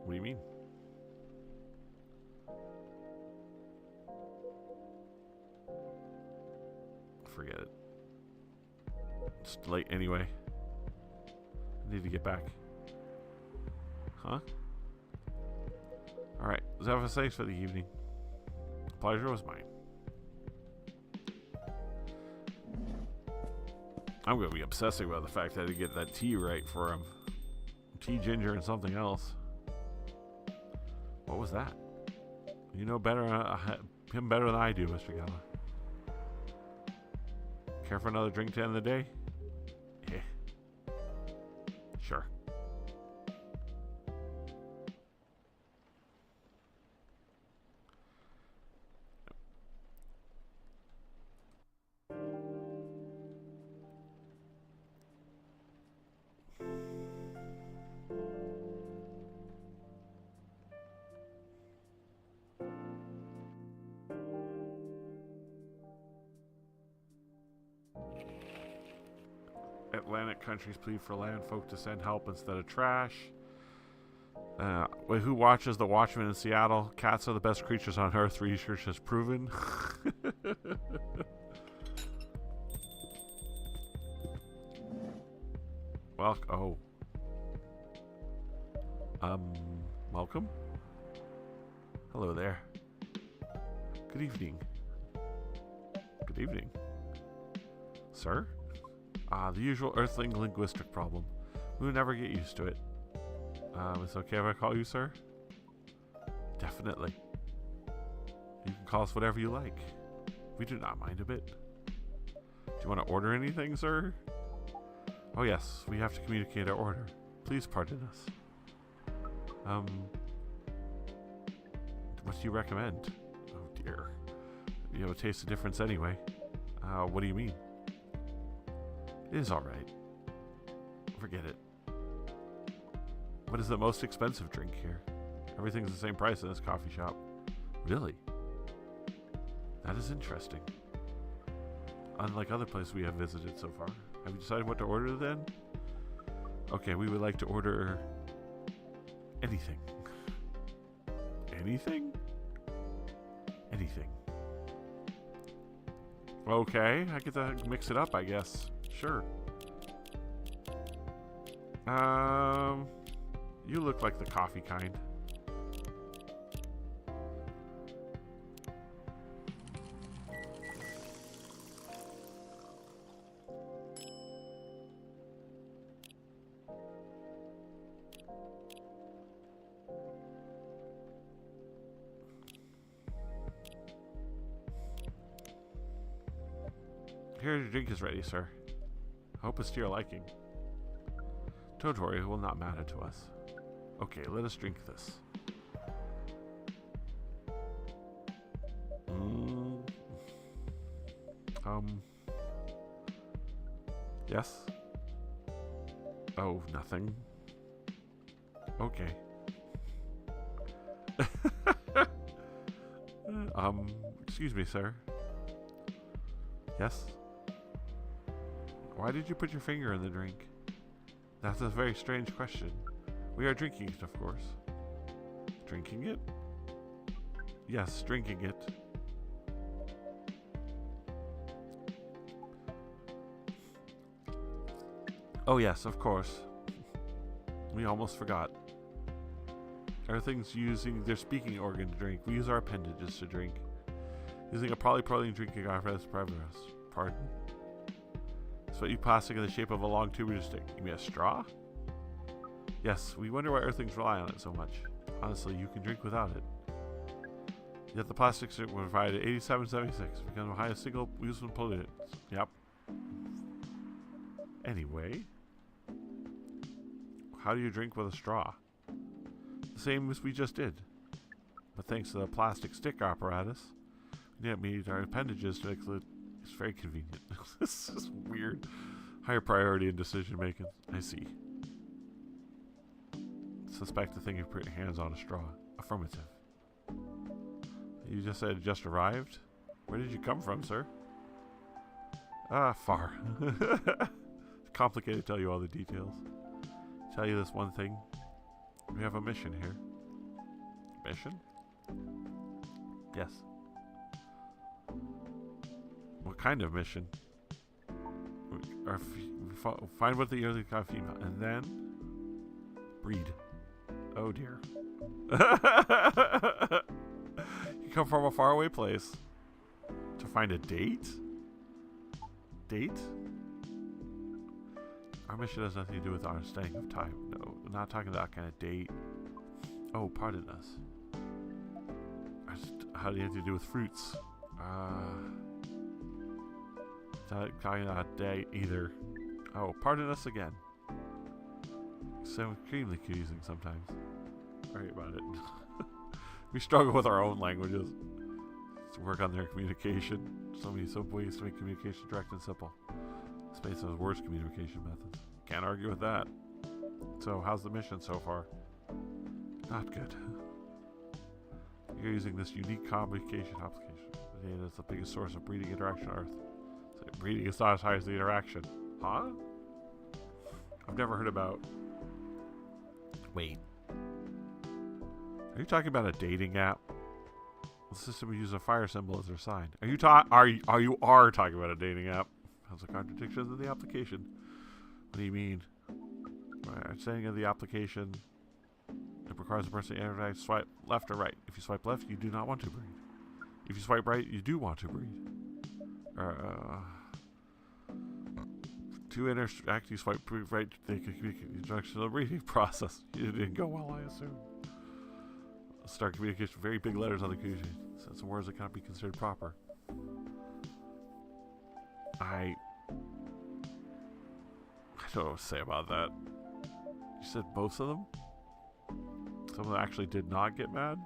What do you mean? Forget it. It's late anyway. I need to get back. Huh? Alright. Zephus, thanks for the evening. The pleasure was mine. I'm going to be obsessing about the fact that I didn't get that tea right for him. Tea, ginger, and something else. What was that? You know better, him better than I do, Mr. Gala. Care for another drink to end the day? Yeah. Sure. Atlantic countries plead for land folk to send help instead of trash. Who watches the Watchmen in Seattle? Cats are the best creatures on Earth, research has proven. Welcome. Hello there. Good evening. Good evening. Sir? The usual Earthling linguistic problem. We would never get used to it. It's okay if I call you sir? Definitely. You can call us whatever you like. We do not mind a bit. Do you want to order anything, sir? Oh yes, we have to communicate our order. Please pardon us. What do you recommend? Oh dear. You have a taste of difference anyway. What do you mean? It is alright. Forget it. What is the most expensive drink here? Everything's the same price in this coffee shop. Really? That is interesting. Unlike other places we have visited so far. Have you decided what to order then? Okay, we would like to order anything. Anything? Anything. Okay, I get to mix it up, I guess. Sure. You look like the coffee kind. Here, your drink is ready, sir. I hope it's to your liking. Don't worry, it will not matter to us. Okay, let us drink this. Yes? Oh, nothing. Okay. Excuse me, sir. Yes? Why did you put your finger in the drink? That's a very strange question. We are drinking it, of course. Drinking it? Yes, drinking it. Oh yes, of course. We almost forgot. Everything's using their speaking organ to drink. We use our appendages to drink. Using a polypropylene drinking apparatus to prevent us. Pardon? Sweaty plastic in the shape of a long tubular stick. You mean a straw? Yes, we wonder why Earthlings rely on it so much. Honestly, you can drink without it. Yet the plastics were provided at 8776, becoming the highest single useful pollutants. Yep. Anyway, how do you drink with a straw? The same as we just did. But thanks to the plastic stick apparatus, we didn't need our appendages to exclude. It's very convenient. This is weird. Higher priority in decision making. I see. Suspect the thing you put your hands on a straw. Affirmative. You just said just arrived? Where did you come from, sir? Far. It's complicated to tell you all the details. Tell you this one thing. We have a mission here. Mission? Yes. What kind of mission? Find what the early got female, and then breed. Oh dear. You come from a faraway place to find a date? Date? Our mission has nothing to do with our understanding of time. No, we're not talking about that kind of date. Oh, pardon us. How do you have to do with fruits? Not talking about date either. Oh, pardon us again. So extremely confusing sometimes. Sorry about it. We struggle with our own languages. To work on their communication. So many ways to make communication direct and simple. Space has worse communication methods. Can't argue with that. So, how's the mission so far? Not good. You're using this unique communication application. The data is the biggest source of breeding interaction on Earth. So breeding is not as high as the interaction. Huh? I've never heard about... Wait. Are you talking about a dating app? The system uses a fire symbol as their sign. Are you talking about a dating app? Has a contradiction in the application. What do you mean? Right, saying in the application, it requires a person to swipe left or right. If you swipe left, you do not want to breed. If you swipe right, you do want to breed. To interact, you swipe right. They can communicate the introduction of the breeding process. It didn't go well, I assume. Start communication. Very big letters on the communication. Some words that cannot be considered proper. I don't know what to say about that. You said both of them? Some of them actually did not get mad?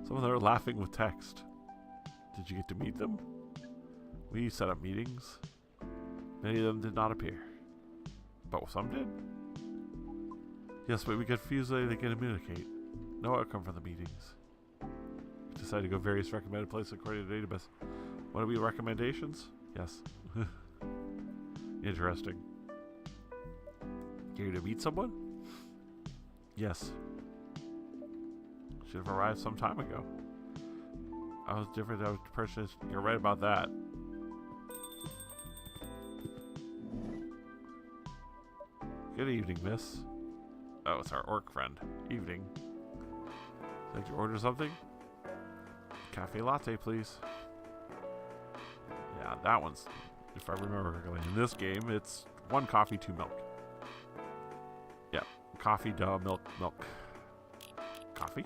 Some of them are laughing with text. Did you get to meet them? We set up meetings. Many of them did not appear. But some did? Yes, but we confused the way they can communicate. No outcome from the meetings. We decided to go various recommended places according to the database. Want to be recommendations? Yes. Interesting. Here to meet someone? Yes. Should have arrived some time ago. I was different. I was purchased. You're right about that. Good evening, miss. Oh, it's our orc friend. Evening. Did you order something? Cafe latte, please. Yeah, that one's, if I remember correctly, in this game, it's 1 coffee, 2 milk. Yep. Coffee, duh, milk, milk. Coffee?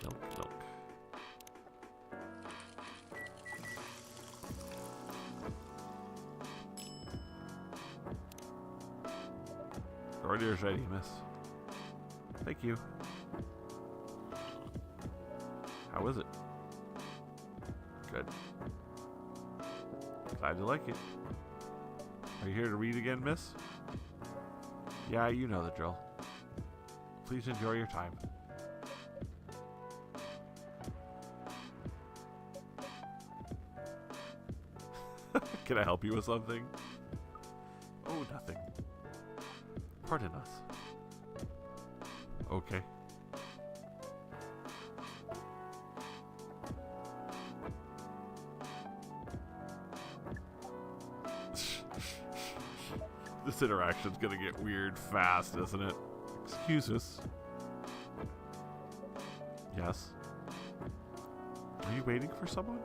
Milk, milk. Your order is ready, miss. Thank you. How is it? Good. Glad you like it. Are you here to read again, miss? Yeah, you know the drill. Please enjoy your time. Can I help you with something? Oh, nothing. Pardon us. Okay. This interaction's gonna get weird fast, isn't it? Excuse us. Yes. Are you waiting for someone?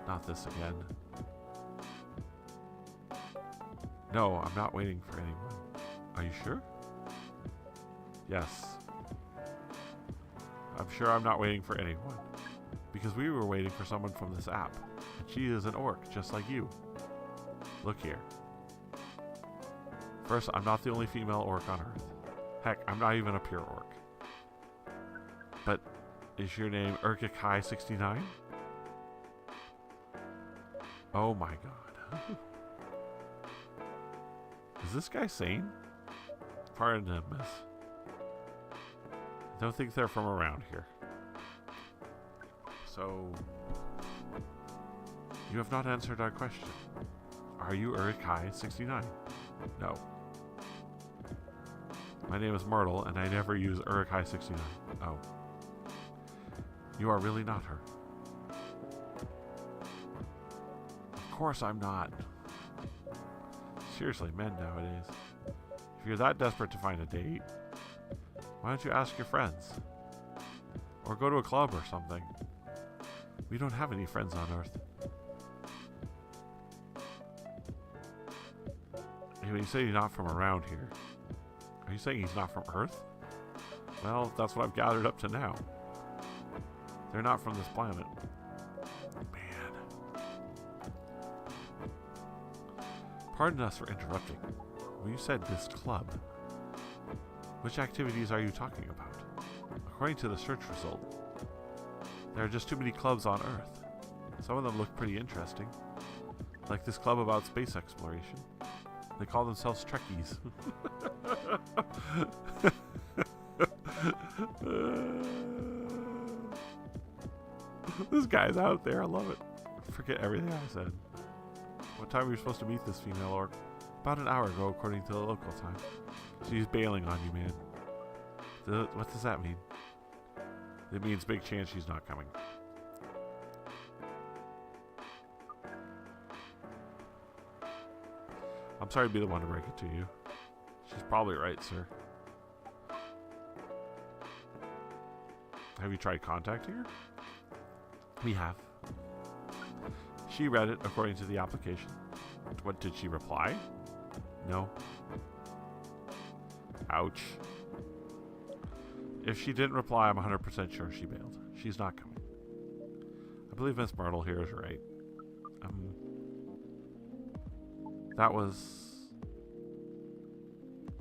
Not this again. No, I'm not waiting for anyone. Are you sure? Yes. I'm sure I'm not waiting for anyone. Because we were waiting for someone from this app. And she is an orc, just like you. Look here. First, I'm not the only female orc on Earth. Heck, I'm not even a pure orc. But, is your name Urkikai69? Oh my god. Is this guy sane? Pardon him, miss. I don't think they're from around here. So... You have not answered our question. Are you Urikai69? No. My name is Myrtle, and I never use Urikai69. Oh. You are really not her. Of course I'm not. Seriously, men nowadays. If you're that desperate to find a date, why don't you ask your friends? Or go to a club or something. We don't have any friends on Earth. When you say he's not from around here, are you saying he's not from Earth? Well, that's what I've gathered up to now. They're not from this planet. Man. Pardon us for interrupting. When you said this club, which activities are you talking about? According to the search result, there are just too many clubs on Earth. Some of them look pretty interesting. Like this club about space exploration. They call themselves Trekkies. This guy's out there. I love it. Forget everything I said. What time were you supposed to meet this female orc? About an hour ago, according to the local time. She's bailing on you, man. What does that mean? It means big chance she's not coming. I'm sorry to be the one to break it to you. She's probably right, sir. Have you tried contacting her? We have. She read it according to the application. What, did she reply? No. Ouch. If she didn't reply, I'm 100% sure she bailed. She's not coming. I believe Miss Myrtle here is right. That was...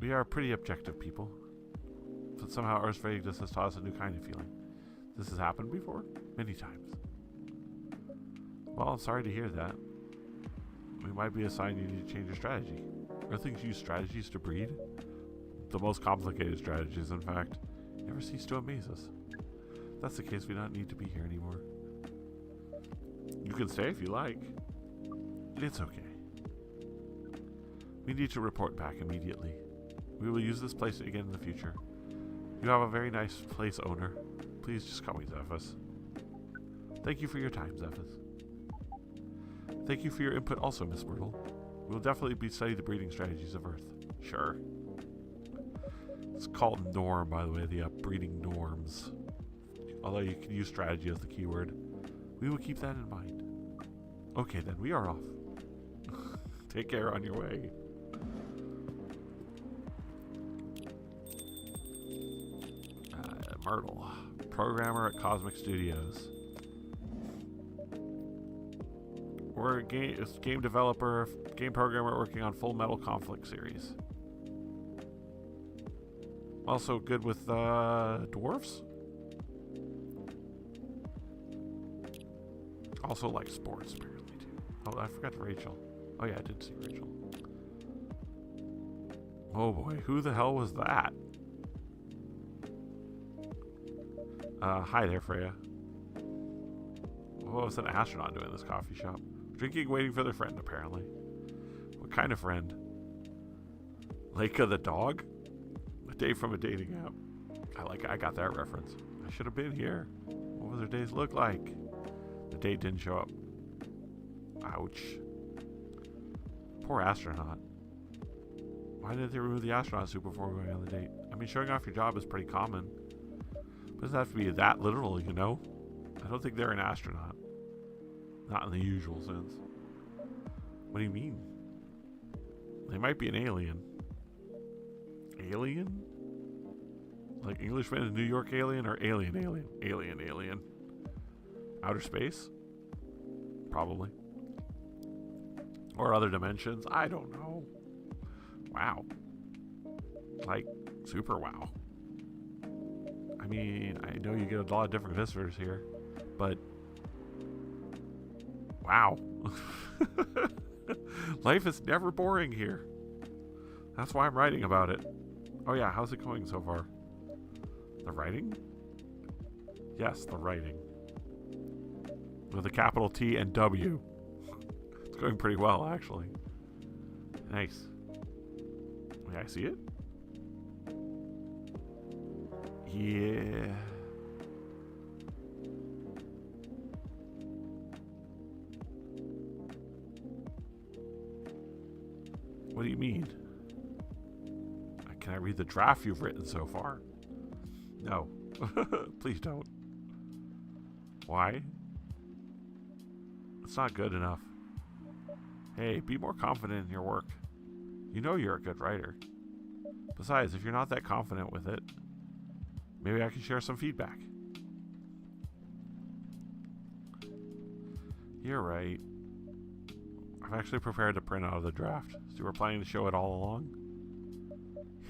We are pretty objective people. But somehow Earth's vagueness has taught us a new kind of feeling. This has happened before? Many times. Well, I'm sorry to hear that. We might be a sign you need to change your strategy. Earthlings use strategies to breed? The most complicated strategies, in fact. Never cease to amaze us. If that's the case, we don't need to be here anymore. You can stay if you like. It's okay. We need to report back immediately. We will use this place again in the future. You have a very nice place, owner. Please just call me Zephus. Thank you for your time, Zephus. Thank you for your input also, Miss Myrtle. We will definitely be studying the breeding strategies of Earth. Sure. It's called norm, by the way, the breeding norms. Although you can use strategy as the keyword. We will keep that in mind. Okay, then, we are off. Take care on your way. Myrtle, programmer at Cosmic Studios. We're a game developer, game programmer working on Full Metal Conflict series. Also good with dwarves. Also like sports apparently too. Oh, I forgot Rachel. Oh yeah, I did see Rachel. Oh boy, who the hell was that? Hi there, Freya. What was an astronaut doing in this coffee shop? Drinking, waiting for their friend, apparently. What kind of friend? Leica the dog? A date from a dating app. I got that reference. I should have been here. What was their days look like? The date didn't show up. Ouch. Poor astronaut. Why didn't they remove the astronaut suit before going on the date? I mean, showing off your job is pretty common. It doesn't have to be that literal, you know? I don't think they're an astronaut. Not in the usual sense. What do you mean? They might be an alien. Alien? Like Englishman in New York alien or alien? Alien. Outer space? Probably. Or other dimensions? I don't know. Wow. Like, super wow. I mean, I know you get a lot of different visitors here, but wow. Life is never boring here. That's why I'm writing about it. Oh yeah, how's it going so far? The writing? Yes, the writing. With a capital T and W. It's going pretty well, actually. Nice. May I see it? Yeah. What do you mean? Can I read the draft you've written so far? No. Please don't. Why? It's not good enough. Hey, be more confident in your work. You know you're a good writer. Besides, if you're not that confident with it, maybe I can share some feedback. You're right. I've actually prepared a printout of the draft, so you were planning to show it all along?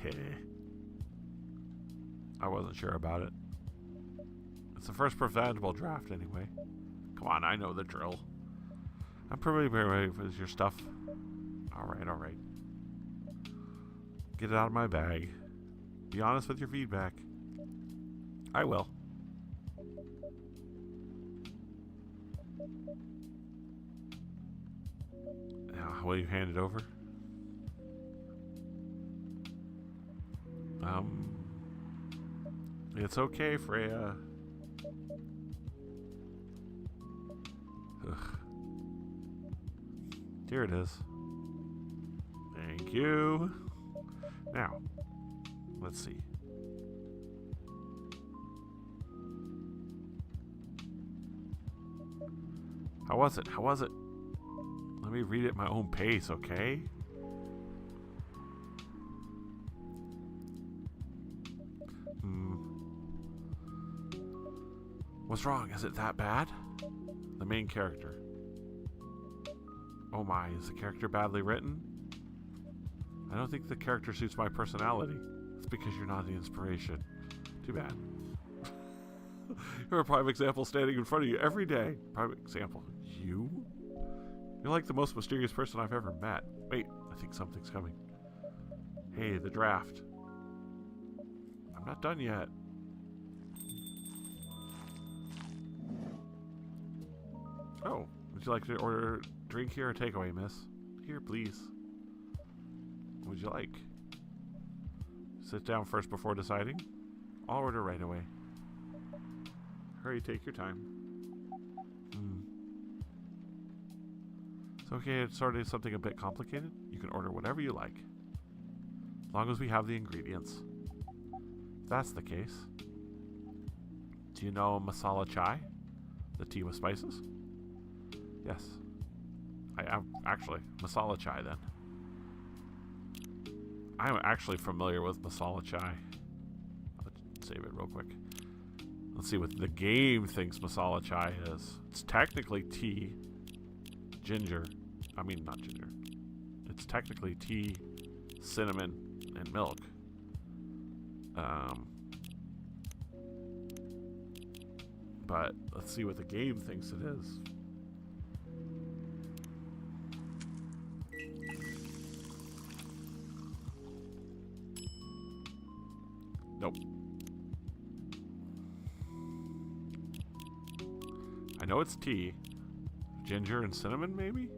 Heh. I wasn't sure about it. It's the first preventable draft anyway. Come on, I know the drill. I'm pretty ready with your stuff. Alright. Get it out of my bag. Be honest with your feedback. I will. Will you hand it over? It's okay, Freya. Ugh. Here it is. Thank you. Now, let's see. How was it? How was it? Let me read it at my own pace, okay? What's wrong? Is it that bad? The main character. Oh my, is the character badly written? I don't think the character suits my personality. It's because you're not the inspiration. Too bad. You're a prime example standing in front of you every day. Prime example. You? You're like the most mysterious person I've ever met. Wait, I think something's coming. Hey, the draft. I'm not done yet. Oh, would you like to order a drink here or takeaway, miss? Here, please. What would you like? Sit down first before deciding. I'll order right away. Hurry, take your time. It's okay, it's sort of something a bit complicated. You can order whatever you like. As long as we have the ingredients. If that's the case. Do you know masala chai? The tea with spices? Yes. I am actually. Masala chai then. I'm actually familiar with masala chai. Let's save it real quick. Let's see what the game thinks masala chai is. It's technically tea. Ginger. I mean, not ginger. It's technically tea, cinnamon, and milk. But let's see what the game thinks it is. Nope. I know it's tea. Ginger and cinnamon, maybe?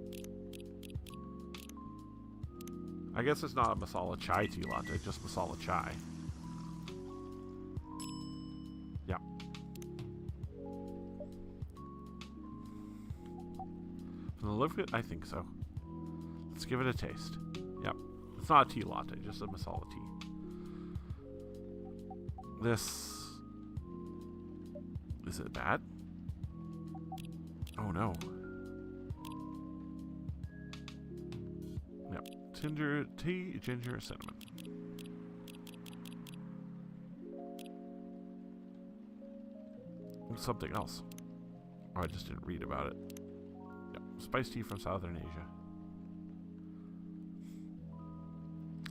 I guess it's not a masala chai tea latte, just masala chai. Yeah. From the look of it, I think so. Let's give it a taste. Yep. It's not a tea latte, just a masala tea. This... Is it bad? Oh no. Yep. Ginger, tea, ginger, cinnamon. Something else. Oh, I just didn't read about it. Yep. Spiced tea from Southern Asia.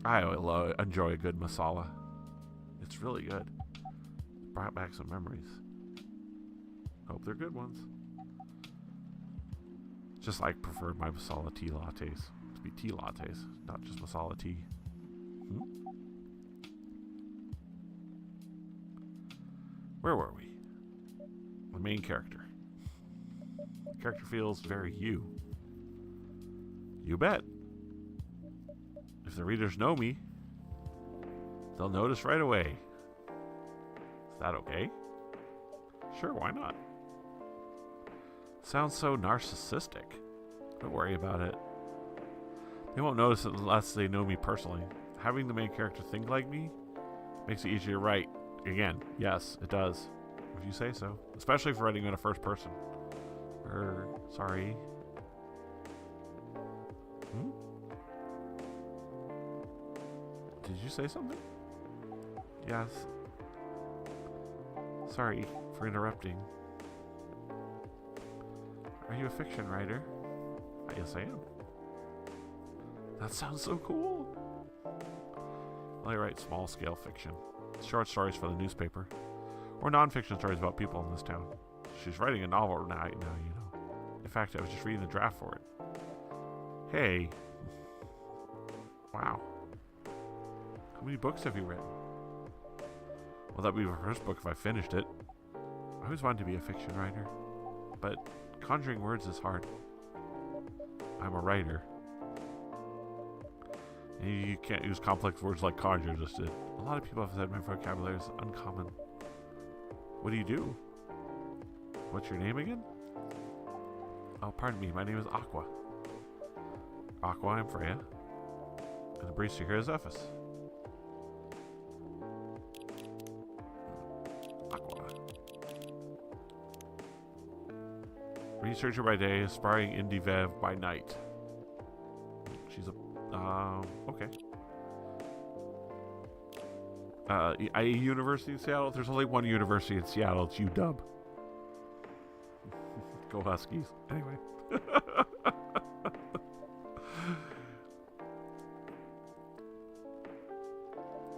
I enjoy a good masala. It's really good. Brought back some memories. Hope they're good ones. Just like preferred my masala tea lattes to be tea lattes, not just masala tea. Where were we? The main character. The character feels very you. You bet. If the readers know me, they'll notice right away. Is that okay? Sure, why not? Sounds so narcissistic. Don't worry about it. They won't notice it unless they know me personally. Having the main character think like me makes it easier to write. Again, yes, it does. If you say so. Especially for writing in a first person. Sorry. Did you say something? Yes. Sorry for interrupting. Are you a fiction writer? Yes, I am. That sounds so cool. I write small-scale fiction. Short stories for the newspaper. Or non-fiction stories about people in this town. She's writing a novel now, you know. In fact, I was just reading the draft for it. Hey. Wow. How many books have you written? Well, that'd be my first book if I finished it. I always wanted to be a fiction writer. But conjuring words is hard. I'm a writer. And you can't use complex words like conjure just did. A lot of people have said my vocabulary is uncommon. What do you do? What's your name again? Oh, pardon me. My name is Aqua. Aqua, I'm Freya. And the barista here is Zephus. Aqua. Researcher by day, aspiring indie Vev by night. She's a... okay. A university in Seattle? There's only one university in Seattle. It's UW. Go Huskies. Anyway.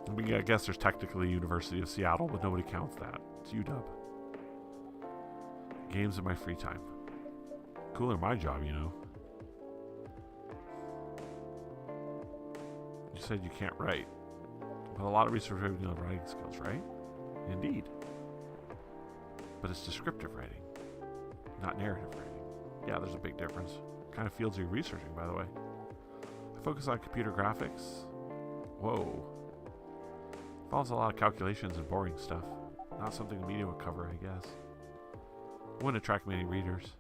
I mean, I guess there's technically University of Seattle, but nobody counts that. It's UW. Games in my free time. Cooler my job, you know. You said you can't write. But a lot of research have writing skills, right? Indeed. But it's descriptive writing, not narrative writing. Yeah, there's a big difference. What kind of fields are you researching, by the way? I focus on computer graphics. Whoa. Involves a lot of calculations and boring stuff. Not something the media would cover, I guess. Wouldn't attract many readers.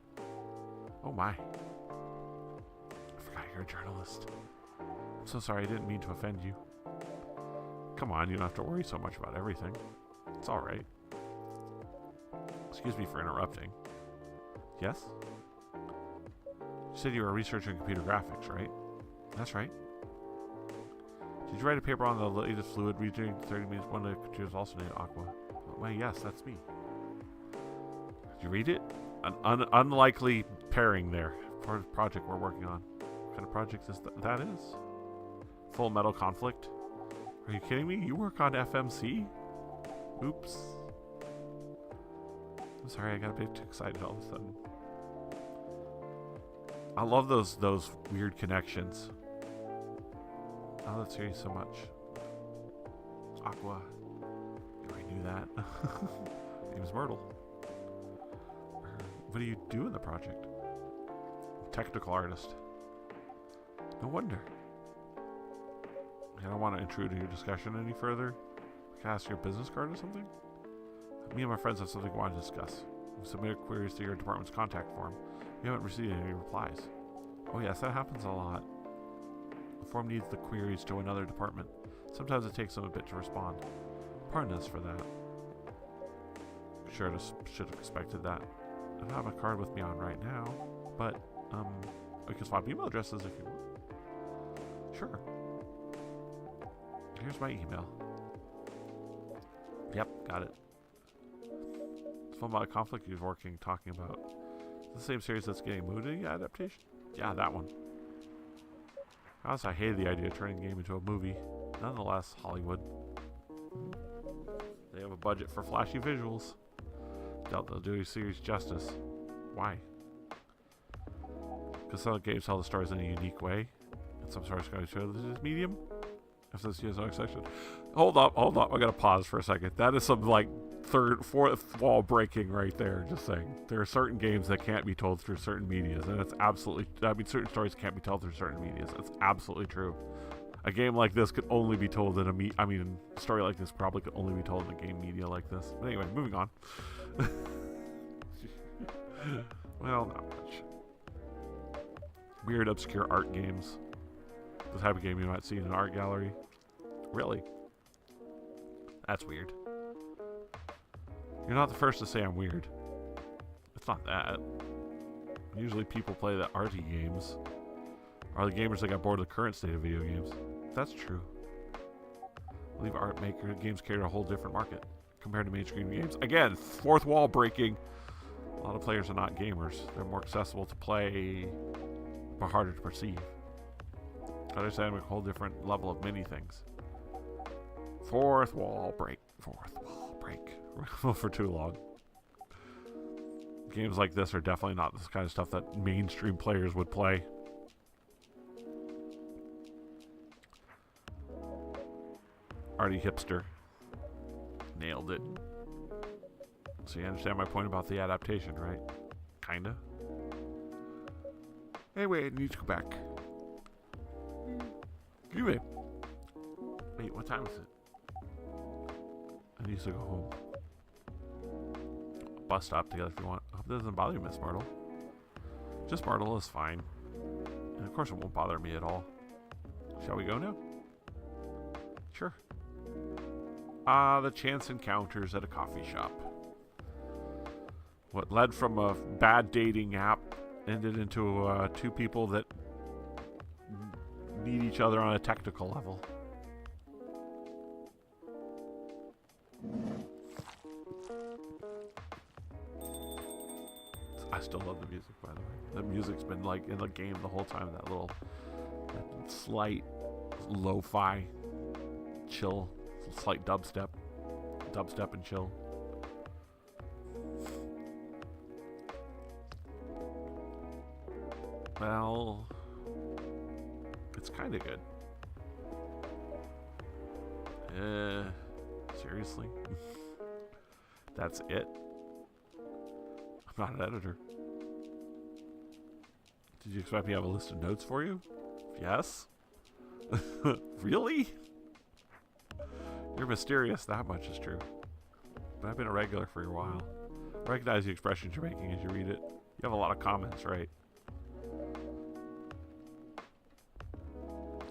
Oh my. I forgot you're a journalist. I'm so sorry, I didn't mean to offend you. Come on, you don't have to worry so much about everything. It's alright. Excuse me for interrupting. Yes? You said you were researching computer graphics, right? That's right. Did you write a paper on the latest fluid region 30 minutes? One of the computers also named Aqua. Well, yes, that's me. Did you read it? An unlikely pairing there. Part of the project we're working on. What kind of project is that is? Full Metal Conflict? Are you kidding me? You work on FMC? Oops. I'm sorry, I got a bit too excited all of a sudden. I love those weird connections. Oh, that's hearing so much. Aqua. I already knew that. Name's Myrtle. What do you do in the project? Technical artist. No wonder. I don't want to intrude in your discussion any further. Can I ask your business card or something? Me and my friends have something we want to discuss. We submitted queries to your department's contact form. We haven't received any replies. Oh yes, that happens a lot. The form needs the queries to another department. Sometimes it takes them a bit to respond. Pardon us for that. Should have expected that. I don't have a card with me on right now, but we can swap email addresses if you want. Sure. Here's my email. Yep, got it. It's one about a conflict he was talking about. It's the same series that's getting movie adaptation? Yeah, that one. Honestly, I hated the idea of turning the game into a movie. Nonetheless, Hollywood. They have a budget for flashy visuals. Doubt they'll do a series justice. Why? Because some games tell the stories in a unique way. And some stories can show this medium. If this is no exception. Hold up. I gotta pause for a second. That is some like fourth wall breaking right there. Just saying. There are certain games that can't be told through certain medias, and it's absolutely. Certain stories can't be told through certain medias. It's absolutely true. A game like this could only be told in a a story like this probably could only be told in a game media like this. But anyway, moving on. Well, not much. Weird, obscure art games. The type of game you might see in an art gallery. Really? That's weird. You're not the first to say I'm weird. It's not that. Usually people play the arty games. Are the gamers that got bored of the current state of video games. That's true. I believe art maker games carry a whole different market compared to mainstream games. Again, fourth wall breaking. A lot of players are not gamers. They're more accessible to play, but harder to perceive. I understand a whole different level of many things. Fourth wall break. For too long. Games like this are definitely not this kind of stuff that mainstream players would play. Arty hipster. Nailed it. So you understand my point about the adaptation, right? Kinda. Anyway, I need to go back. Give me. Wait, what time is it? I need to go home. Bus stop together if you want. I hope that doesn't bother you, Miss Myrtle. Just Myrtle is fine. And of course it won't bother me at all. Shall we go now? Sure. The chance encounters at a coffee shop. What led from a bad dating app ended into two people that need each other on a technical level. I still love the music, by the way. The music's been like in the game the whole time. That slight lo-fi chill, slight dubstep and chill. Well, it's kind of good. Seriously? That's it? I'm not an editor. Did you expect me to have a list of notes for you? Yes? Really? You're mysterious, that much is true. But I've been a regular for a while. I recognize the expressions you're making as you read it. You have a lot of comments, right?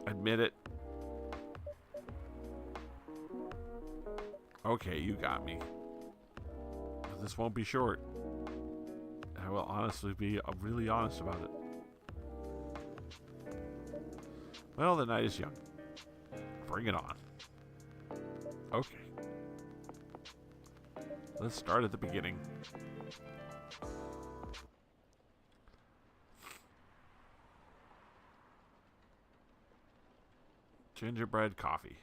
Admit it. Okay, you got me. But this won't be short. I will honestly be really honest about it. Well, the night is young. Bring it on. Okay. Let's start at the beginning. Gingerbread coffee.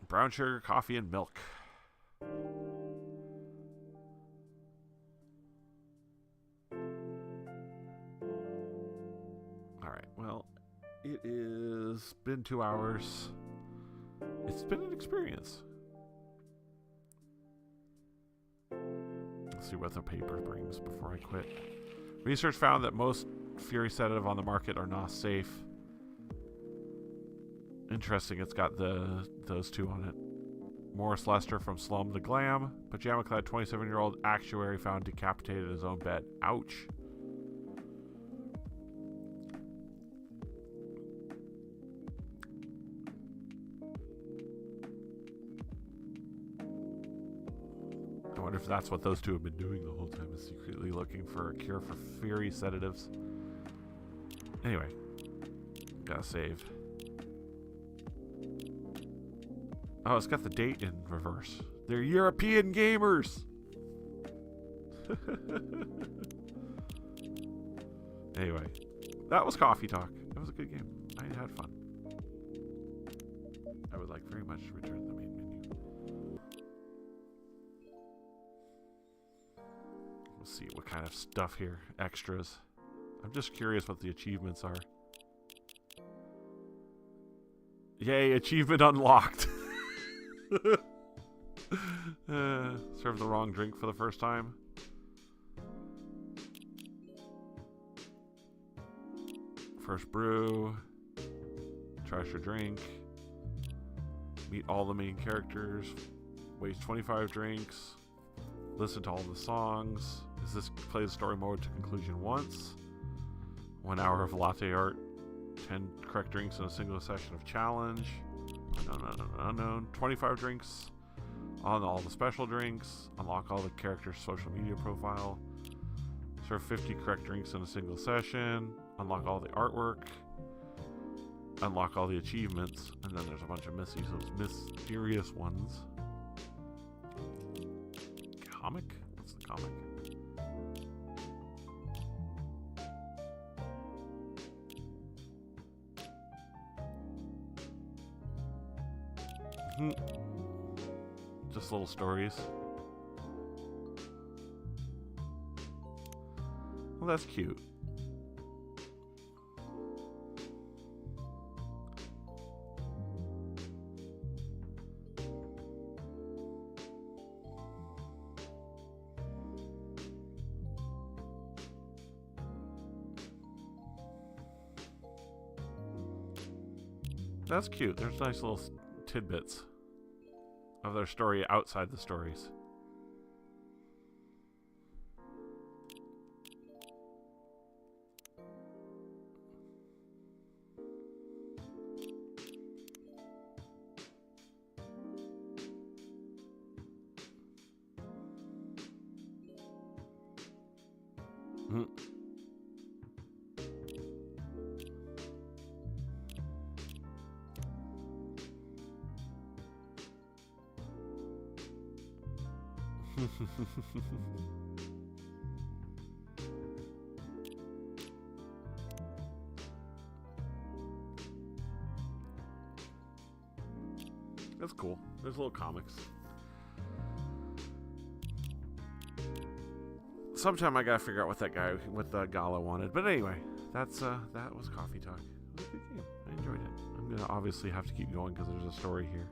Brown sugar, coffee, and milk. Alright, well, it is been 2 hours. It's been an experience. Let's see what the paper brings before I quit. Research found that most Fury sedative on the market are not safe. Interesting, it's got those two on it. Morris Lester from Slum to Glam. Pajama-clad 27-year-old actuary found decapitated in his own bed. Ouch. I wonder if that's what those two have been doing the whole time, is secretly looking for a cure for Fury sedatives. Anyway, gotta save. Oh, it's got the date in reverse. They're European gamers! Anyway, that was Coffee Talk. It was a good game. I had fun. I would like very much to return to the main menu. We'll see what kind of stuff here. Extras. I'm just curious what the achievements are. Yay, achievement unlocked. Served the wrong drink for the first time. First brew. Trash your drink. Meet all the main characters. Waste 25 drinks. Listen to all the songs. Is this play the story mode to conclusion once? 1 hour of latte art. 10 correct drinks in a single session of challenge. Unknown. 25 drinks on all the special drinks. Unlock all the characters' social media profile. Serve 50 correct drinks in a single session. Unlock all the artwork. Unlock all the achievements. And then there's a bunch of mysterious ones. Comic? What's the comic? Just little stories. Well, that's cute. That's cute. There's nice little tidbits of their story outside the stories. That's cool. There's little comics. Sometime I gotta figure out what the Gala wanted. But anyway, that was Coffee Talk. It was a good game. I enjoyed it. I'm gonna obviously have to keep going because there's a story here.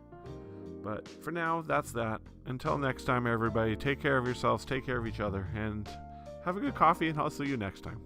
But for now, that's that. Until next time, everybody, take care of yourselves, take care of each other, and have a good coffee, and I'll see you next time.